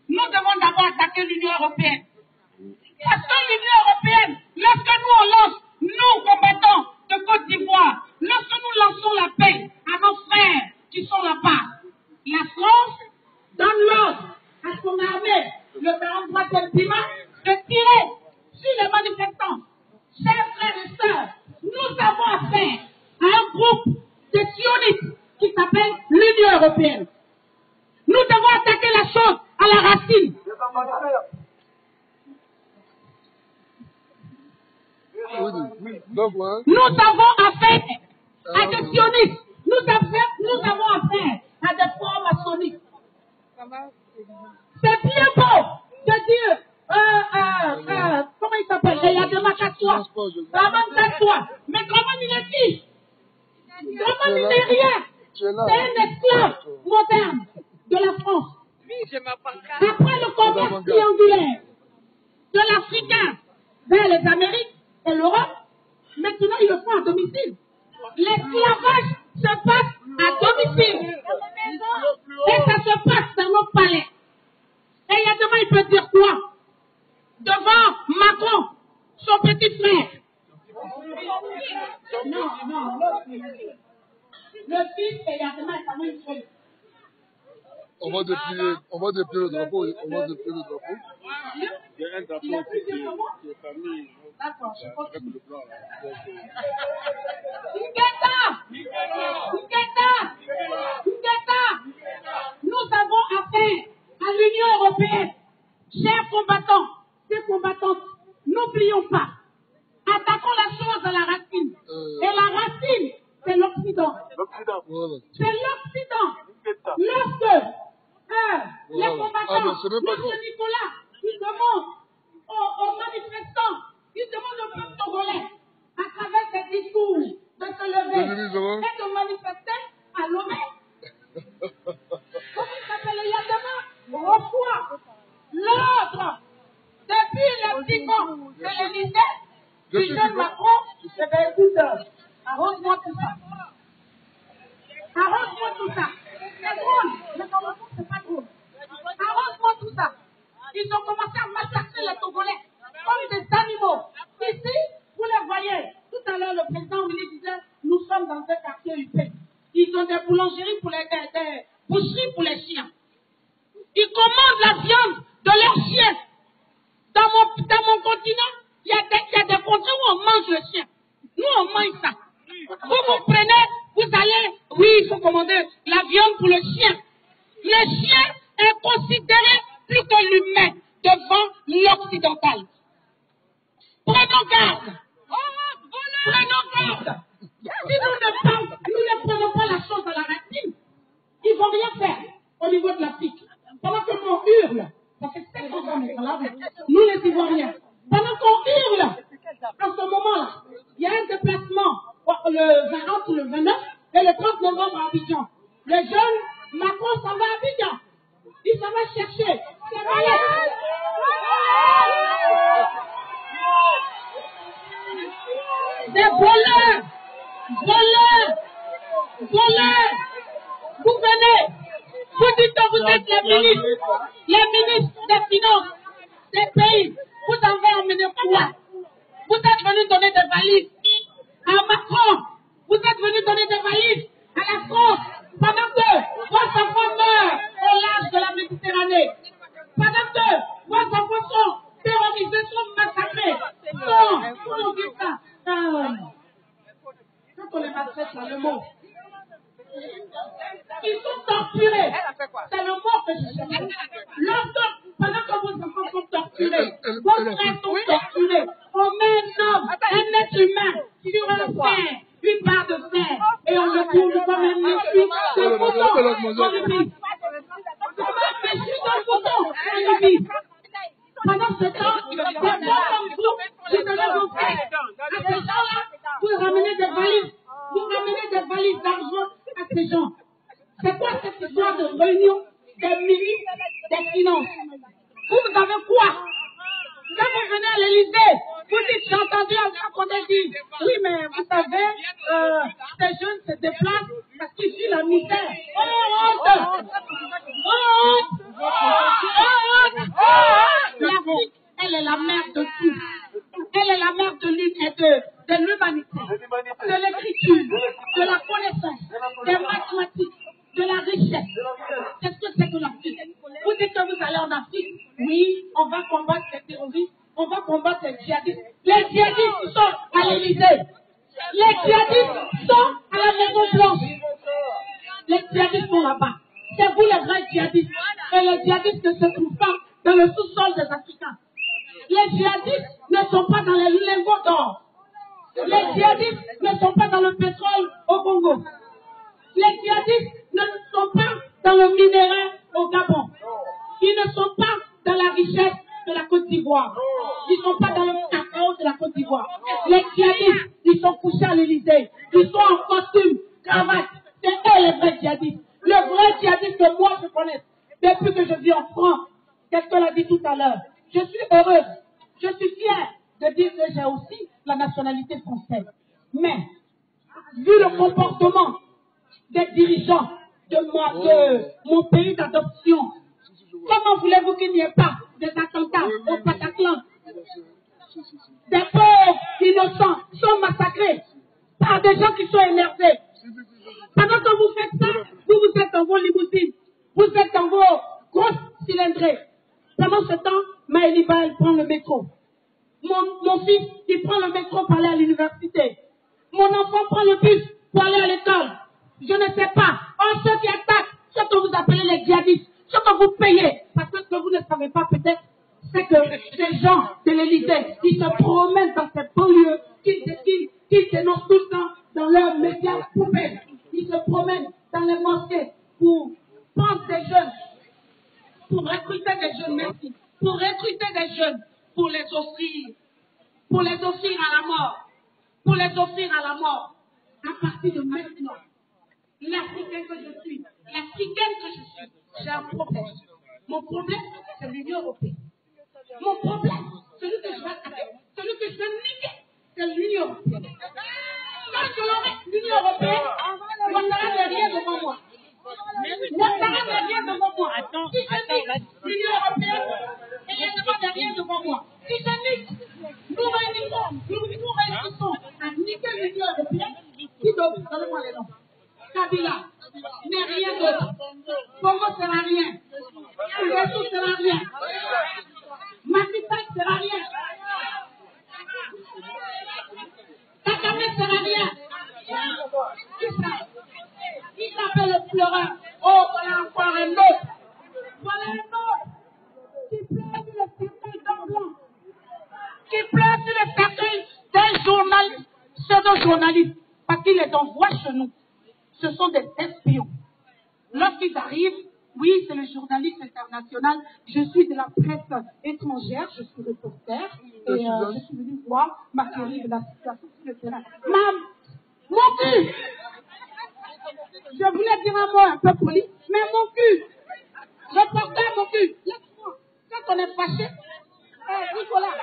Nous devons d'abord attaquer l'Union européenne. Parce que l'Union européenne, lorsque nous on lance, nous combattants de Côte d'Ivoire, lorsque nous lançons la paix à nos frères qui sont là-bas, la France donne l'ordre à son armée, le 43e Pima, de tirer sur les manifestants. Chers frères et sœurs, nous avons affaire à un groupe de sionistes qui s'appelle l'Union européenne. Nous devons attaquer la chose à la racine. Nous avons affaire à des sionistes. Nous avons affaire à des forts maçonniques. C'est bien beau de dire, comment il s'appelle? Il y a des macatois. Mais comment il est qui? Comment il n'est rien? C'est un esclave moderne de la France. Après le commerce triangulaire de l'Africain vers les Amériques et l'Europe, maintenant ils le font à domicile. L'esclavage se passe à domicile. Et ça se passe dans nos palais. Et il y a demain, il peut dire quoi? Devant Macron, son petit frère. Non. Le fils, et il y a demain, ça me fait. On va déplier le drapeau. On va déplier le drapeau. Il y a un drapeau qui est famille. D'accord. Avec le blanc. Nous avons affaire à l'Union européenne. Chers combattants, ces combattantes, n'oublions pas. Attaquons la chose à la racine. Et la racine, c'est l'Occident. C'est l'Occident. Lorsque les combattants, lorsque Nicolas, il demande aux manifestants, il demande au peuple togolais, à travers ses discours, de se lever et de manifester à Lomé. Comment il s'appelle? Il y a demain, reçoit l'ordre depuis le petit camp de l'Élysée, du jeune Macron. Eh bien, écoute, arrose-moi tout ça. Arrose-moi tout ça. C'est drôle, mais comment c'est pas drôle. Arrose-moi tout ça. Ils ont commencé à massacrer les Togolais comme des animaux. Ici, vous les voyez. Tout à l'heure, le président Willy disait, nous sommes dans un quartier UP. Ils ont des boulangeries pour des boucheries pour les chiens. Ils commandent la viande de leurs chiens. Dans mon continent, il y a des contrées où on mange le chien. Nous, on mange ça. Vous prenez, vous allez, oui, il faut commander la viande pour le chien. Le chien est considéré plus que l'humain devant l'occidental. Prenons garde. Prenons garde. Si nous ne prenons pas la chose à la racine, ils ne vont rien faire au niveau de l'Afrique. Pendant que nous hurle, ça fait 7 ans qu'on est là, nous les Ivoiriens, pendant qu'on hurle, en ce moment-là, il y a un déplacement le 20, le 29 et le 30 novembre à Abidjan. Le jeune Macron s'en va à Abidjan. Il s'en va chercher. Des voleurs. Vous venez Vous dites que vous êtes les ministres des Finances des pays. Vous avez emmené quoi? Vous êtes venus donner des valises à Macron. Vous êtes venus donner des valises à la France pendant que vos enfants meurent au large de la Méditerranée. Pendant que vos enfants sont terrorisés, sont massacrés. Non, comment on dit ça? Quand on les massacre, c'est le mot. Ils sont torturés. C'est le mot que je cherche. Pendant que vos enfants sont torturés, vos frères sont torturés, on met un être humain sur un fer, une barre de fer, et on le tourne comme un méchu de mouton, on le vit. Comme un méchu de mouton, on le vit. Pendant ce temps, des gens comme vous, vous allez vous faire. À ces gens-là, vous ramenez des valises d'argent à ces gens. C'est quoi cette histoire de réunion des ministres des Finances? Vous avez quoi? Quand vous venez à l'Élysée, vous dites, j'ai entendu un Condé dire, oui, mais vous savez, ces jeunes se déplacent parce qu'ils fuient la misère. Oh, honte! L'Afrique, elle est la mère de tout. Elle est la mère de l'humanité, de l'écriture, de la connaissance, des mathématiques, de la richesse. Qu'est-ce que c'est que l'Afrique? Vous dites que vous allez en Afrique. Oui, on va combattre les terroristes, on va combattre les djihadistes. Les djihadistes sont à l'Élysée. Les djihadistes sont à la Maison Blanche. Les djihadistes sont là-bas. C'est vous les vrais djihadistes. Et les djihadistes ne se trouvent pas dans le sous-sol des Africains. Les djihadistes ne sont pas dans les lingots d'or. Les djihadistes ne sont pas dans le pétrole au Congo. Les djihadistes ne sont pas dans le minerai au Gabon. Ils ne sont pas dans la richesse de la Côte d'Ivoire. Ils ne sont pas dans le cacao de la Côte d'Ivoire. Les djihadistes, ils sont couchés à l'Élysée. Ils sont en costume, cravate. C'est eux les vrais djihadistes. Le vrai djihadiste que moi je connais, depuis que je vis en France, qu'est-ce qu'elle a dit tout à l'heure? Je suis heureuse, je suis fière de dire que j'ai aussi la nationalité française. Mais, vu le comportement des dirigeants de mon pays d'adoption, comment voulez-vous qu'il n'y ait pas des attentats au Bataclan? Des pauvres innocents sont massacrés par des gens qui sont énervés. Pendant que vous faites ça, vous êtes dans vos limousines, vous êtes dans vos grosses cylindrées. Pendant ce temps, Maëliba, elle prend le métro. Mon fils, il prend le métro pour aller à l'université. Mon enfant prend le bus pour aller à l'école. Je ne sais pas. Ceux qui attaquent, ceux que vous appelez les djihadistes, ceux que vous payez, parce que ce que vous ne savez pas peut-être, c'est que ces gens de l'Élysée, ils se promènent dans ces banlieues, qu'ils dénoncent tout le temps dans leurs médias poubelles. Ils se promènent dans les mosquées pour prendre des jeunes, pour recruter des jeunes, merci, pour recruter des jeunes, pour les offrir à la mort, à partir de maintenant. L'Africaine que je suis, j'ai un problème. Mon problème, c'est l'Union européenne. Mon problème, celui que je vais niquer, c'est l'Union européenne. Quand je l'aurai, l'Union européenne, Ouattara n'est rien devant moi. Si je nique l'Union européenne, Ouattara n'est rien devant moi. Si je nique, nous réussissons à niquer l'Union européenne. Qui d'autre? Donnez-moi les noms. Kabila n'est rien d'autre. Congo sera rien. Ouagadougou sera rien. Macky Sall sera rien. Kagame sera rien. Il s'appelle le pleureur. Oh, voilà encore un autre. Voilà un autre qui pleure sur le cercueil d'un blanc. Qui pleure sur le cercueil d'un journaliste, pseudo-journaliste, parce qu'il est en voie chez nous. Ce sont des espions. Lorsqu'ils arrivent, oui, c'est le journaliste international. Je suis de la presse étrangère, je suis reporter, et je suis venue voir ma théorie de la situation sur le terrain. Mon cul! Je voulais dire un mot un peu poli, mais mon cul! Reporter, mon cul! Laisse-moi. Quand on est fâché, Nicolas,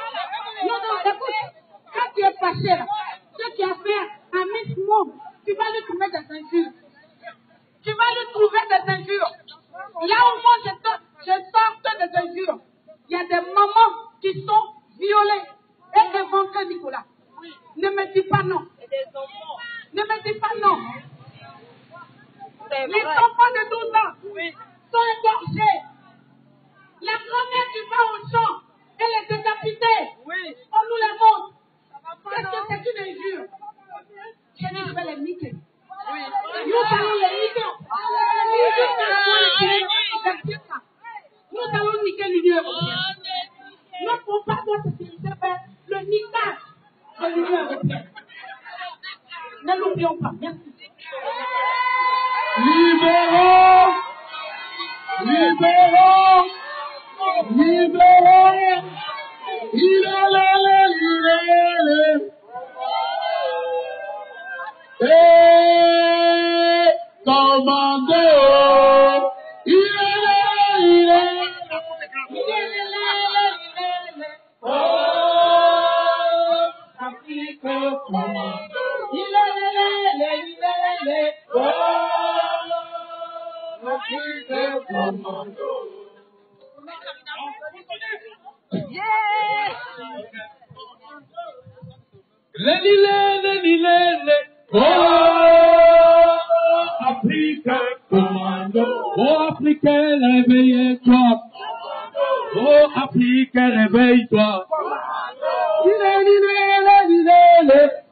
non, écoute, quand tu es fâché, là, ce qui a fait un mix-mot, tu vas lui trouver des injures. Nous allons niquer l'Union européenne. Ne pouvons pas notre sécurité faire le niquage de l'Union européenne. Ne l'oublions pas. Merci. Libérons! Libérons! Libérons! Il est là. Et commando! Il est là. Oh, Afrique commando! Il est là. Oh, Afrique commando! Oh, Afrique commando. Oh, Afrique, réveille-toi. Oh, Afrique, réveille-toi.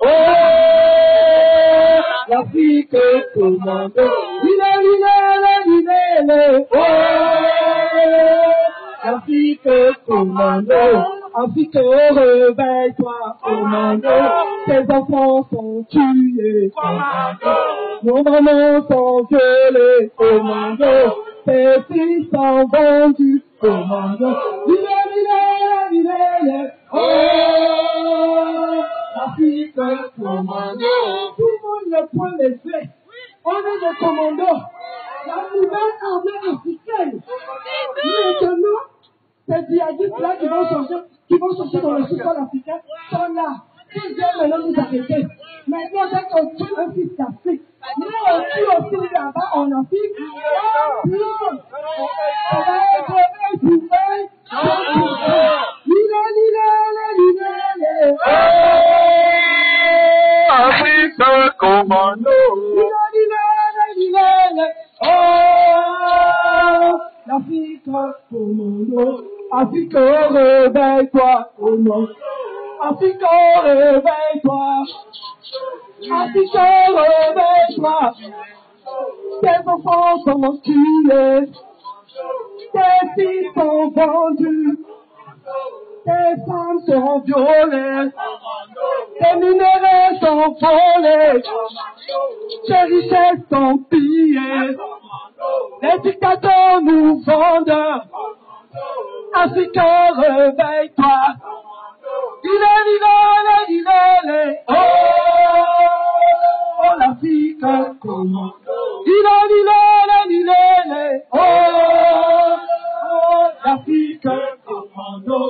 Oh, l'Afrique commando. Oh, Afrique commando. Afrique, réveille-toi, commando. Tes enfants sont tués, commando. Nos mamans sont violées, commando. Tes fils sont vendus, commando. Oh, Afrique commando. Tout le monde le point les faits. On est des commandos. La nouvelle armée africaine. Maintenant, ces djihadistes-là qui vont chercher dans le sous-sol africain sont là. Ils viennent maintenant nous arrêter. Maintenant, dès qu'on tue un fils d'Afrique, nous on tue aussi là-bas en Afrique. Ça va être un bouffet. Afrique commando. Oh, l'Afrique commando. Afrique, réveille-toi, oh non. Afrique, réveille-toi. Afrique, réveille-toi. Tes enfants sont tués. Tes fils sont vendus. Tes femmes sont violées. Tes minéraux sont volés. Tes richesses sont pillées. Les dictateurs nous vendent. Afrique, réveille-toi. Il est. Oh, l'Afrique commando. Il est. Oh, l'Afrique commando.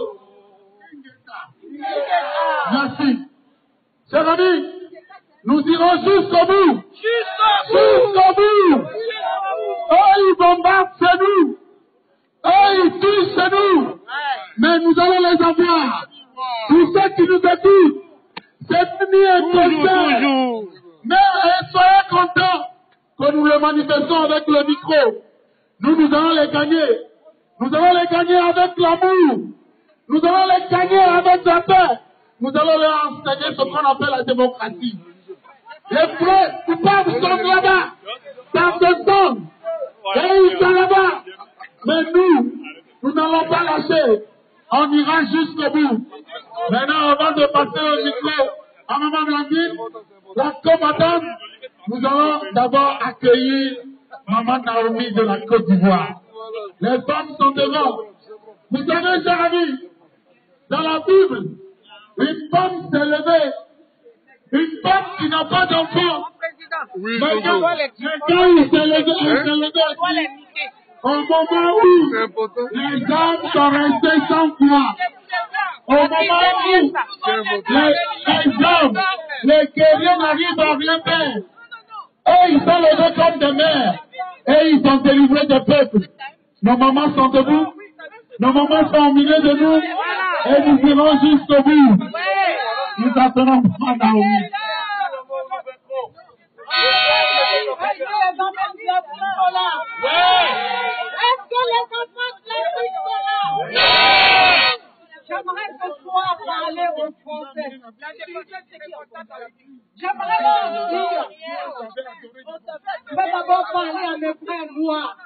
Merci. Chers amis, nous irons jusqu'au bout. Jusqu'au bout. Oh, ils bombardent chez nous. Oh, ils touchent chez nous. Mais nous allons les avoir. Pour ceux qui nous écoutent, c'est fini un concert. Mais soyez contents que nous le manifestons avec le micro. Nous allons les gagner. Nous allons les gagner avec l'amour. Nous allons les gagner avec la paix. Nous allons leur enseigner ce qu'on appelle la démocratie. Les vrais coupables sont là-bas. Dans ce temps. Et ils sont là-bas. Mais nous n'allons pas lâcher. On ira jusqu'au bout. Maintenant, avant de passer au micro à Maman Blandine, la combattante, nous allons d'abord accueillir Maman Naomi de la Côte d'Ivoire. Les femmes sont devant. Vous savez, chers amis, dans la Bible, une femme s'est levée. Une femme qui n'a pas d'enfant. Oui, mais quand il s'est levé, au moment où les hommes sont restés sans foi, au moment où les hommes, les guerriers n'arrivent à rien faire, eux ils sont levés comme des mères et ils ont délivré des peuples. Nos mamans sont debout, nos mamans sont au milieu de nous et nous irons jusqu'au bout. Nous attendons pas Naomi. Est-ce que les enfants de l'Afrique sont là? J'aimerais ce soir parler aux Français. J'aimerais leur dire, je vais d'abord parler à mes frères noirs.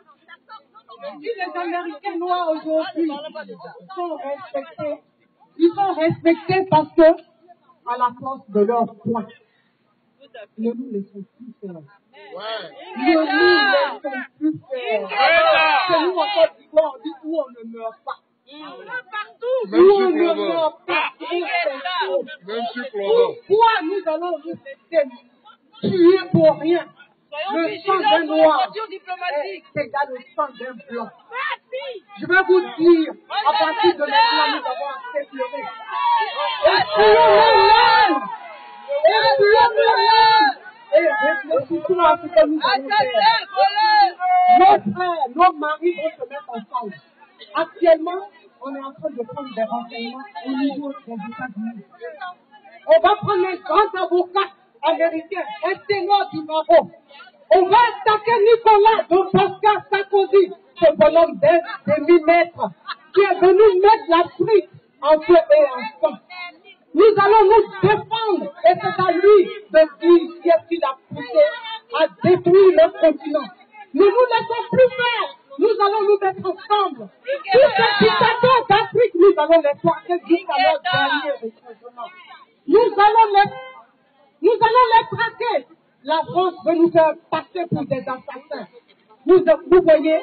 Si les Américains noirs aujourd'hui sont respectés, ils sont respectés parce que, à la force de leur poing, ne nous laissons plus faire. Ne nous laissons plus faire. C'est nous en Côte d'Ivoire, on dit où on ne meurt pas. Où on ne meurt pas. Pourquoi nous allons nous laisser tuer pour rien? Le sang d'un noir est égal au sang d'un blanc. Je vais vous dire, à partir de maintenant, nous avons assez pleuré. Et réfléchissons à ce que nous allons faire. Nos frères, nos maris vont se mettre ensemble. Actuellement, on est en train de prendre des renseignements au niveau des États-Unis. On va prendre les grands avocats américains, un ténor du Maroc. On va attaquer Nicolas de Pascal Sarkozy, ce bonhomme de 1000 mètres, qui est venu mettre l'Afrique en feu et en sang. Nous allons nous défendre, et c'est à lui de dire qu'est-ce qu'il a poussé à détruire le continent. Nous ne nous laissons plus faire. Nous allons nous mettre ensemble. Tous ces dictateurs d'Afrique, nous allons les porter jusqu'à leur dernier retournement. Nous allons les traquer. La France veut nous faire passer pour des assassins. Vous voyez,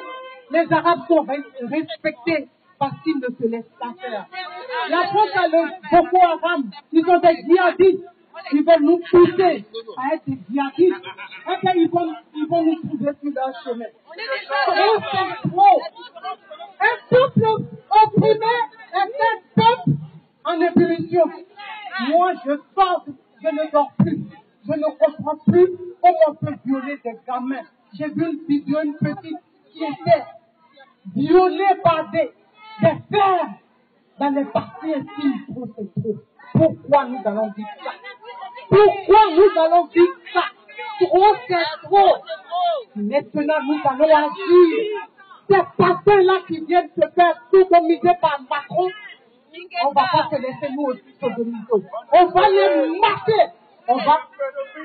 les Arabes sont respectés parce qu'ils ne se laissent pas faire. La France a le Boko Haram. Ils ont des djihadistes. Ils veulent nous pousser à être des djihadistes. Et bien, ils vont nous trouver sur leur chemin. Trop, c'est trop. Un peuple opprimé est un peuple en ébullition. Moi, je ne dors plus. Je ne comprends plus comment on peut violer des gamins. J'ai vu une vidéo, une petite qui était violée par des fers dans les parties intimes. Trop, c'est trop. Pourquoi nous allons vivre ça? Pourquoi nous allons vivre ça? Trop, c'est trop. Maintenant, nous allons agir. Ces patins-là qui viennent se faire sodomiser par Macron, on ne va pas se laisser nous aussi sodomiser. On va les masser. On va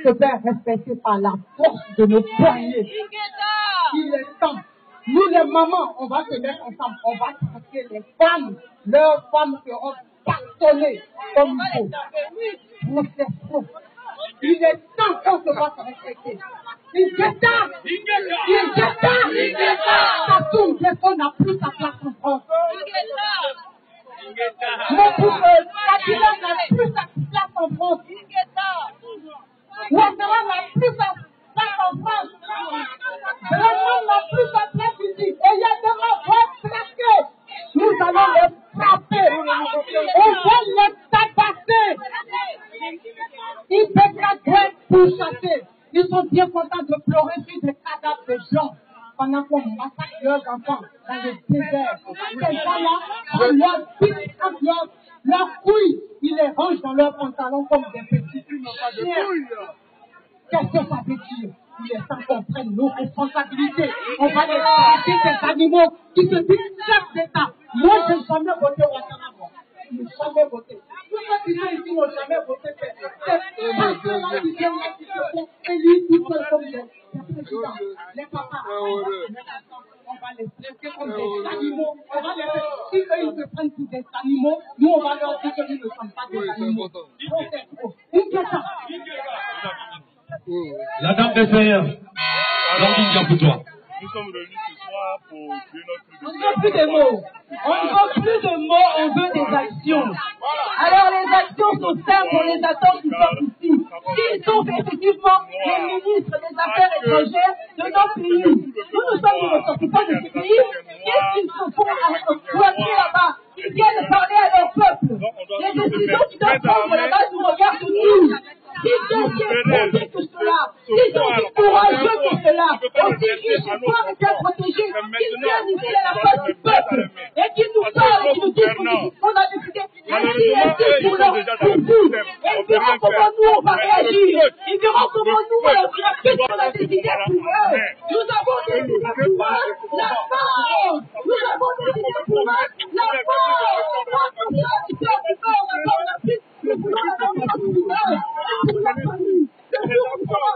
se faire respecter par la force de nos poignets. Il est temps. Nous, les mamans, on va se mettre ensemble. On va traquer les femmes. Leurs femmes seront bastonnées comme il faut. Pour ces faux. Il est temps qu'on se va se respecter. Ça tourne, personne n'a plus sa place en France. Kabila n'a plus sa place en France. Ouattara n'a plus sa place en France. Draman n'a plus sa place ici. Et il y a des gens traqués. Nous allons les frapper. On va les tabasser. Ils pètent la grève pour chasser. Ils sont bien contents de pleurer sur des cadavres de gens pendant qu'on massacre leurs enfants dans le désert. Ces gens-là, on leur pique leurs couilles, ils les rangent dans leurs pantalons comme des petits chiens. Qu'est-ce que ça veut dire? Il est temps qu'on prenne nos responsabilités. On va les traiter des animaux qui se disent chefs d'État. Moi, je n'ai jamais voté au Ouattara. Je n'ai jamais voté. Tous ceux qui sont ici n'ont jamais voté. C'est là qui viennent là, qui se font élire tout seuls comme des présidents. Les papas. On va les traiter comme des animaux. On va les faire. Si eux, ils se prennent pour des animaux, nous, on va leur dire qu'ils ne sont pas des animaux. C'est trop. La dame de fer, l'ordinateur pour toi. Nous sommes venus ce soir pour dire notre... On ne veut plus de mots. On ne veut plus de mots, on veut des actions. Alors les actions sont simples, on les attend qui sortent ici. Qui sont effectivement les ministres des Affaires étrangères de nos pays. Nous sommes les ressortissants de ces pays. Qu'est-ce qu'ils se font pointer là-bas? Ils viennent parler à leur peuple. Les décisions qui doivent prendre là-bas nous regardent nous. Ils sont bien fondés que cela. Ils sont bien courageux que cela. Aussi riches et forts et bien protégés. Ils viennent ici à la place du peuple. Et qu'ils nous parlent et qu'ils nous disent qu'on a décidé. Ainsi pour leur pour vous. Et ils verront comment nous on va réagir. Ils verront comment nous on va faire ce qu'on a décidé pour eux. Nous avons décidé pour eux la force. Nous avons décidé pour eux la force. On va comme ça. Ils peuvent le faire. On attend la suite. Nous voulons la force pour eux. Pour la famille. C'est sûr qu'on pourra.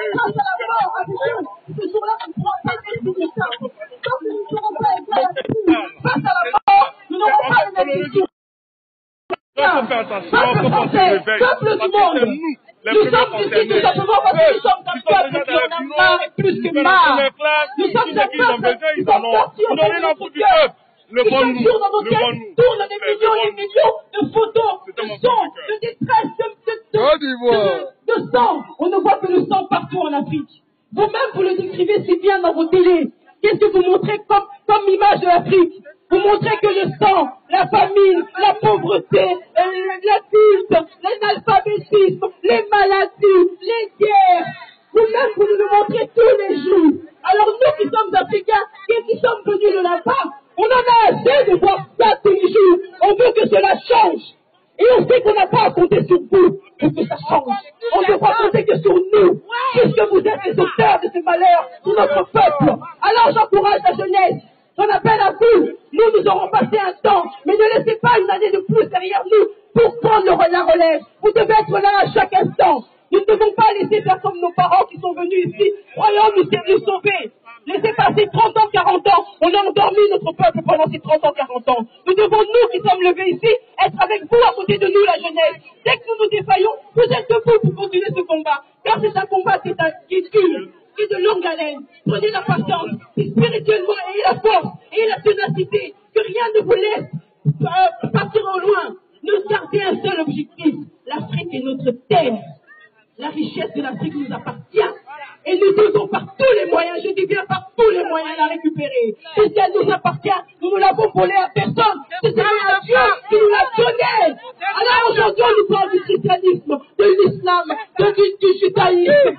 Grâce à la mort, à Dieu. Ce jour-là, on ne pourra pas être tout ça. peuple français, peuple du monde. Nous sommes ici tout simplement parce que nous sommes un peuple qui en a marre et plus que marre. Nous sommes un peuple qui va sortir de notre cœur. Qui chaque jour dans nos têtes tournent des millions et des millions de photos, de sons, de détresse, de sang. On ne voit que le sang partout en Afrique. Vous-même, vous le décrivez si bien dans vos télés. Qu'est-ce que vous montrez comme image de l'Afrique? Vous montrez que le sang, la famine, la pauvreté, la culte, l'analphabétisme, les maladies, les guerres. Vous-même, vous nous le montrez tous les jours. Alors nous qui sommes Africains et qui sommes venus de là-bas, on en a assez de voir ça tous les jours. On veut que cela change. Et on sait qu'on n'a pas à compter sur vous pour que ça change. On ne doit pas compter que sur nous, puisque vous êtes les auteurs de ces malheurs pour notre peuple. Alors j'encourage la jeunesse. J'en appelle à vous. Nous aurons passé un temps, mais ne laissez pas une année de plus derrière nous pour prendre la relève. Vous devez être là à chaque instant. Nous ne devons pas laisser faire comme nos parents qui sont venus ici, croyant nous sauver. Laissez passer 30 ans, 40 ans. On a endormi notre peuple pendant ces 30 ans, 40 ans. Nous devons, nous qui sommes levés ici, être avec vous, à côté de nous, la jeunesse. Dès que nous nous défaillons, vous êtes debout pour continuer ce combat. Car c'est un combat qui est dur, qui est de longue haleine. Prenez la patience, et spirituellement, ayez la force, ayez la ténacité, que rien ne vous laisse partir au loin. Ne gardez un seul objectif. L'Afrique est notre terre. La richesse de l'Afrique nous appartient. Et nous devons par tous les moyens, je dis bien par tous les moyens, la récupérer. Si elle nous appartient, nous ne l'avons volée à personne. C'est à Dieu qui nous l'a donné. Alors aujourd'hui, on nous parle du christianisme, de l'islam, du judaïsme,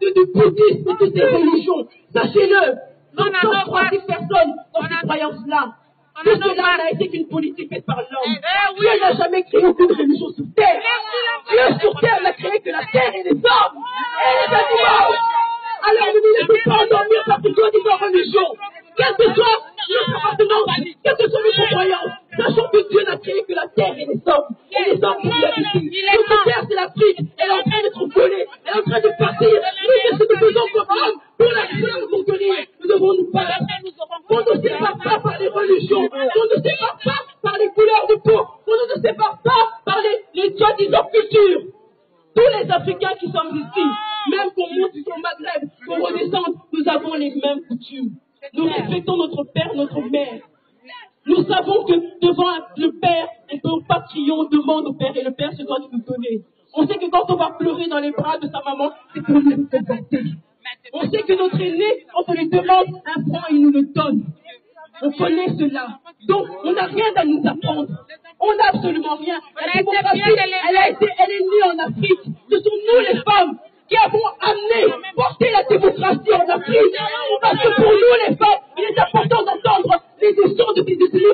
du bouddhisme, de ces religions. Sachez-le, nous sommes 36 personnes dans ces croyances-là. Tout cela n'a été qu'une politique faite par l'homme. Dieu n'a jamais créé aucune religion sur terre. Dieu sur terre n'a créé que la terre et les hommes et les animaux. Alors ne nous laissons pas endormir par ce soit d'une religion. Quelle que soit notre appartenance, quelle que soit notre croyance, sachant que Dieu n'a créé que la terre et les hommes. Et les hommes qui vivent ici. Notre terre, c'est l'Afrique. Elle est en train d'être volée. Elle est en train de partir. Nous, qu'est-ce que nous faisons comme hommes pour la conquérir? Nous devons nous battre. On ne se sépare pas par les religions. On ne se sépare pas par les couleurs de peau. On ne se sépare pas par les soi-disant cultures. Tous les Africains qui sommes ici, même qu'on monte au Maghreb, qu'on redescende, nous avons les mêmes coutumes. Nous respectons notre père, notre mère. Nous savons que devant le père, on ne peut pas crier, on demande au père et le père se doit de nous donner. On sait que quand on va pleurer dans les bras de sa maman, c'est pour nous réconforter. On sait que notre aîné, quand on lui demande un franc, il nous le donne. On connaît cela. Donc, on n'a rien à nous apprendre. On n'a absolument rien. La démocratie, elle est née en Afrique. Ce sont nous, les femmes, qui avons amené, porté la démocratie en Afrique. Parce que pour nous, les femmes, il est important d'entendre les sons de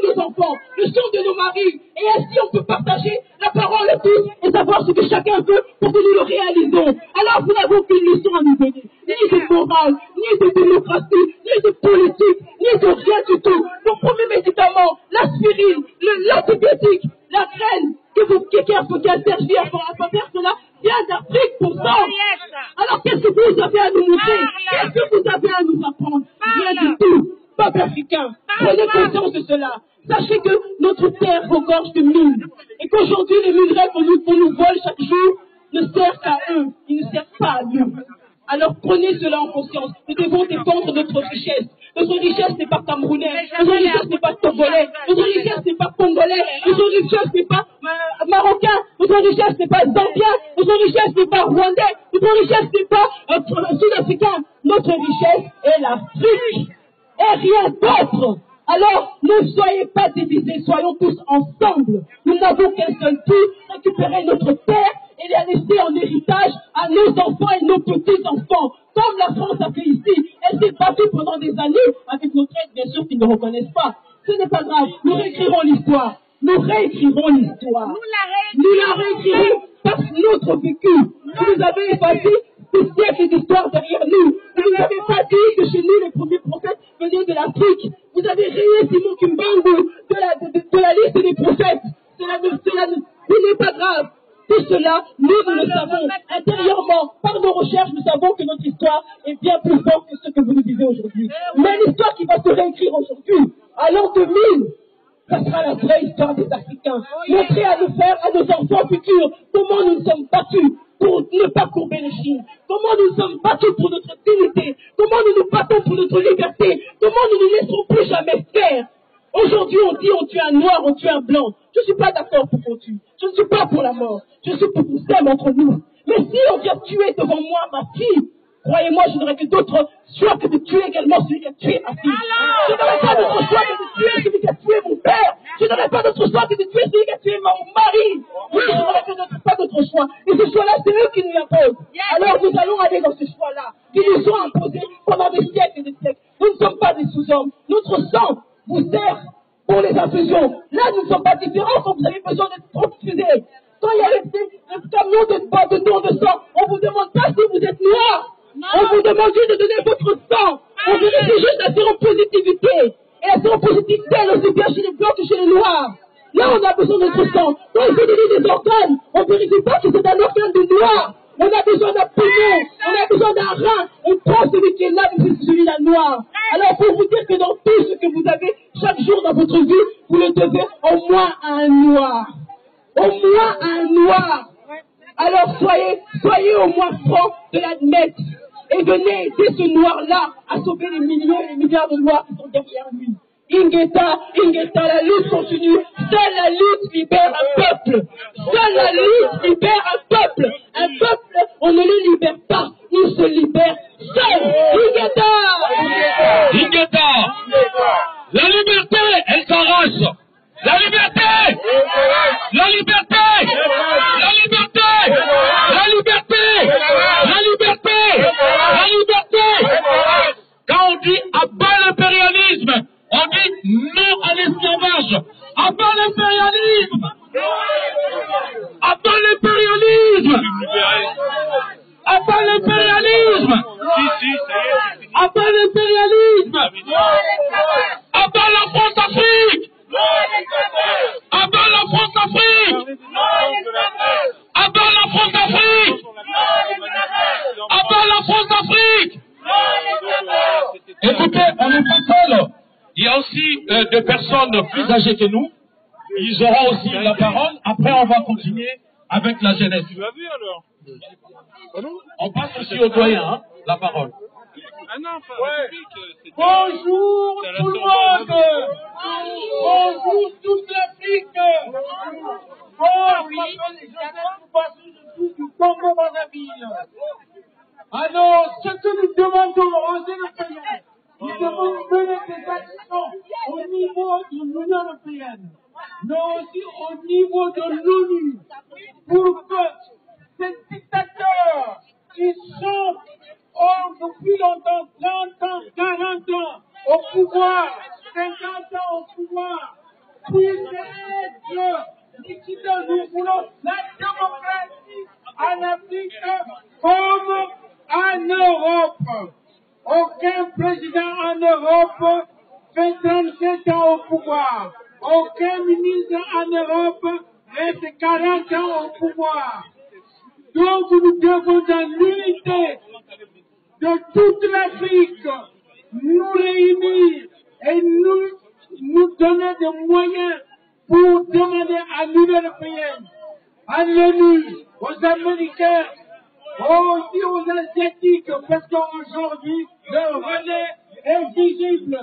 nos enfants, le son de nos maris. Et ainsi, on peut partager la parole à tous et savoir ce que chacun veut pour que nous le réalisons. Alors, vous n'avez aucune leçon à nous donner. Ni de morale, ni de démocratie, ni de politique, ni de rien du tout. Vos premiers médicaments, l'aspirine, l'antibiotique, la graine qui a servi à faire cela, vient d'Afrique pour ça. Alors qu'est-ce que vous avez à nous montrer? Qu'est-ce que vous avez à nous apprendre? Rien du tout. Peuple africain, prenez conscience de cela. Sachez que notre terre regorge de mines. Et qu'aujourd'hui, les minerais qu'on nous vole chaque jour ne servent qu'à eux. Ils ne servent pas à nous. Alors prenez cela en conscience. Nous devons défendre notre richesse. Notre richesse n'est pas camerounaise. Notre richesse n'est pas togolais. Notre richesse n'est pas congolais. Notre richesse n'est pas marocain. Notre richesse n'est pas zambien. Notre richesse n'est pas rwandais. Notre richesse n'est pas sud-africain. Notre richesse est l'Afrique. Et rien d'autre. Alors, ne soyez pas divisés, soyons tous ensemble. Nous n'avons qu'un seul but, récupérer notre terre et la laisser en héritage à nos enfants et nos petits-enfants. Comme la France a fait ici, elle s'est battue pendant des années avec nos traites, bien sûr, qui ne reconnaissent pas. Ce n'est pas grave, nous réécrirons l'histoire. Nous réécrirons l'histoire. Nous la réécrirons par notre vécu. Vous nous avez effacé des siècles d'histoire derrière nous. Vous nous avez pas dit que chez nous, les premiers prophètes venaient de l'Afrique. Vous avez rayé Simon Kimbangu de la liste des prophètes. Cela n'est pas grave. Tout cela, nous le savons intérieurement. Par nos recherches, nous savons que notre histoire est bien plus forte que ce que vous nous disiez aujourd'hui. Mais l'histoire qui va se réécrire aujourd'hui, à l'an 2000, ça sera la vraie histoire des Africains. Montrer à nos frères, à nos enfants futurs, comment nous nous sommes battus pour ne pas courber les chines, comment nous nous sommes battus pour notre dignité, comment nous nous battons pour notre liberté, comment nous ne laisserons plus jamais faire. Aujourd'hui, on dit on tue un noir, on tue un blanc. Je ne suis pas d'accord pour qu'on tue. Je ne suis pas pour la mort. Je suis pour qu'on s'aime entre nous. Mais si on vient tuer devant moi ma fille, croyez-moi, je n'aurai que d'autres choix que de tuer également celui qui a tué ma fille. Je n'aurai pas d'autre choix que de tuer celui qui a tué mon père. Je n'aurai pas d'autre choix que de tuer celui qui a tué mon mari. Oui, je n'aurai pas d'autre choix. Et ce choix-là, c'est eux qui nous l'imposent. Alors nous allons aller dans ce choix-là, qui nous sont imposés pendant des siècles et des siècles. Nous ne sommes pas des sous-hommes. Notre sang vous sert pour les infusions. Là, nous ne sommes pas différents quand vous avez besoin d'être transfusés. Quand il y a le camion de don de sang, on ne vous demande pas si vous êtes noir. On vous demande juste de donner votre sang. On vérifie juste la séropositivité. Et la séropositivité, elle est aussi bien chez les blancs que chez les noirs. Là, on a besoin de notre sang. Quand il faut donner des organes, on ne vérifie pas si c'est un organe de noir. On a besoin d'un poumon, on a besoin d'un rein. On prend celui qui est là, mais c'est celui-là noir. Alors, pour vous dire que dans tout ce que vous avez chaque jour dans votre vie, vous le devez au moins à un noir. Au moins à un noir. Alors, soyez au moins francs de l'admettre. Et venez aider ce noir-là à sauver les millions et les milliards de noirs qui sont derrière lui. Ingeta, la lutte continue. Seule la lutte libère un peuple. Seule la lutte libère un peuple. Un peuple, on ne le libère pas. Il se libère seul. Ingeta, la liberté, elle s'arrache. La liberté, la liberté, la liberté, la liberté, la liberté, la liberté. Quand on dit abat l'impérialisme, on dit non à l'esclavage. Abat l'impérialisme. Abat l'impérialisme. Abat l'impérialisme. Abat l'impérialisme. Abat la France-Afrique. Abat la France-Afrique. Abat la France-Afrique. Abat la France-Afrique. Écoutez, on n'est pas seul. Il y a aussi des personnes plus âgées que nous. Ils auront aussi la parole. Après, on va continuer avec la jeunesse. Tu l'as vu alors? On passe aussi aux doyens, hein, la parole. Ah non, pas Bonjour tout le monde. Bonjour toute l'Afrique. Bon, je m'appelle Joseph, je suis du Congo-Brazzaville. Alors, ce que nous demandons aux Européens, nous devons mener des actions au niveau de l'Union européenne, mais aussi au niveau de l'ONU, pour que ces dictateurs qui sont depuis longtemps, 30 ans, 40 ans au pouvoir, 50 ans au pouvoir, puissent être liquidés. Nous voulons la démocratie en Afrique comme en Europe. Aucun président en Europe fait 37 ans au pouvoir. Aucun ministre en Europe reste 40 ans au pouvoir. Donc nous devons dans l'unité de toute l'Afrique nous réunir et nous donner des moyens pour demander à l'Union européenne, à l'ONU, aux Américains, aussi aux Asiatiques, parce qu'aujourd'hui, le relais est visible.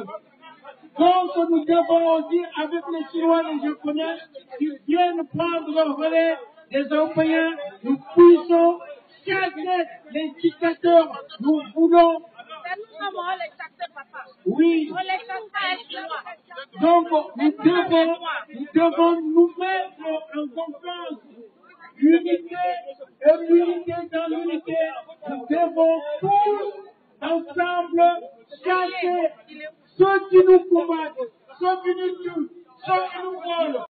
Donc, nous devons dire avec les Chinois et les Japonais qu'ils viennent prendre le relais des Européens. Nous puissons chasser les dictateurs. Nous voulons. Oui. Donc, nous devons nous mettre en confiance. Unité et l'unité dans l'unité. Nous devons tous ensemble chasser ceux qui nous combattent, ceux qui nous tuent, ceux qui nous volent.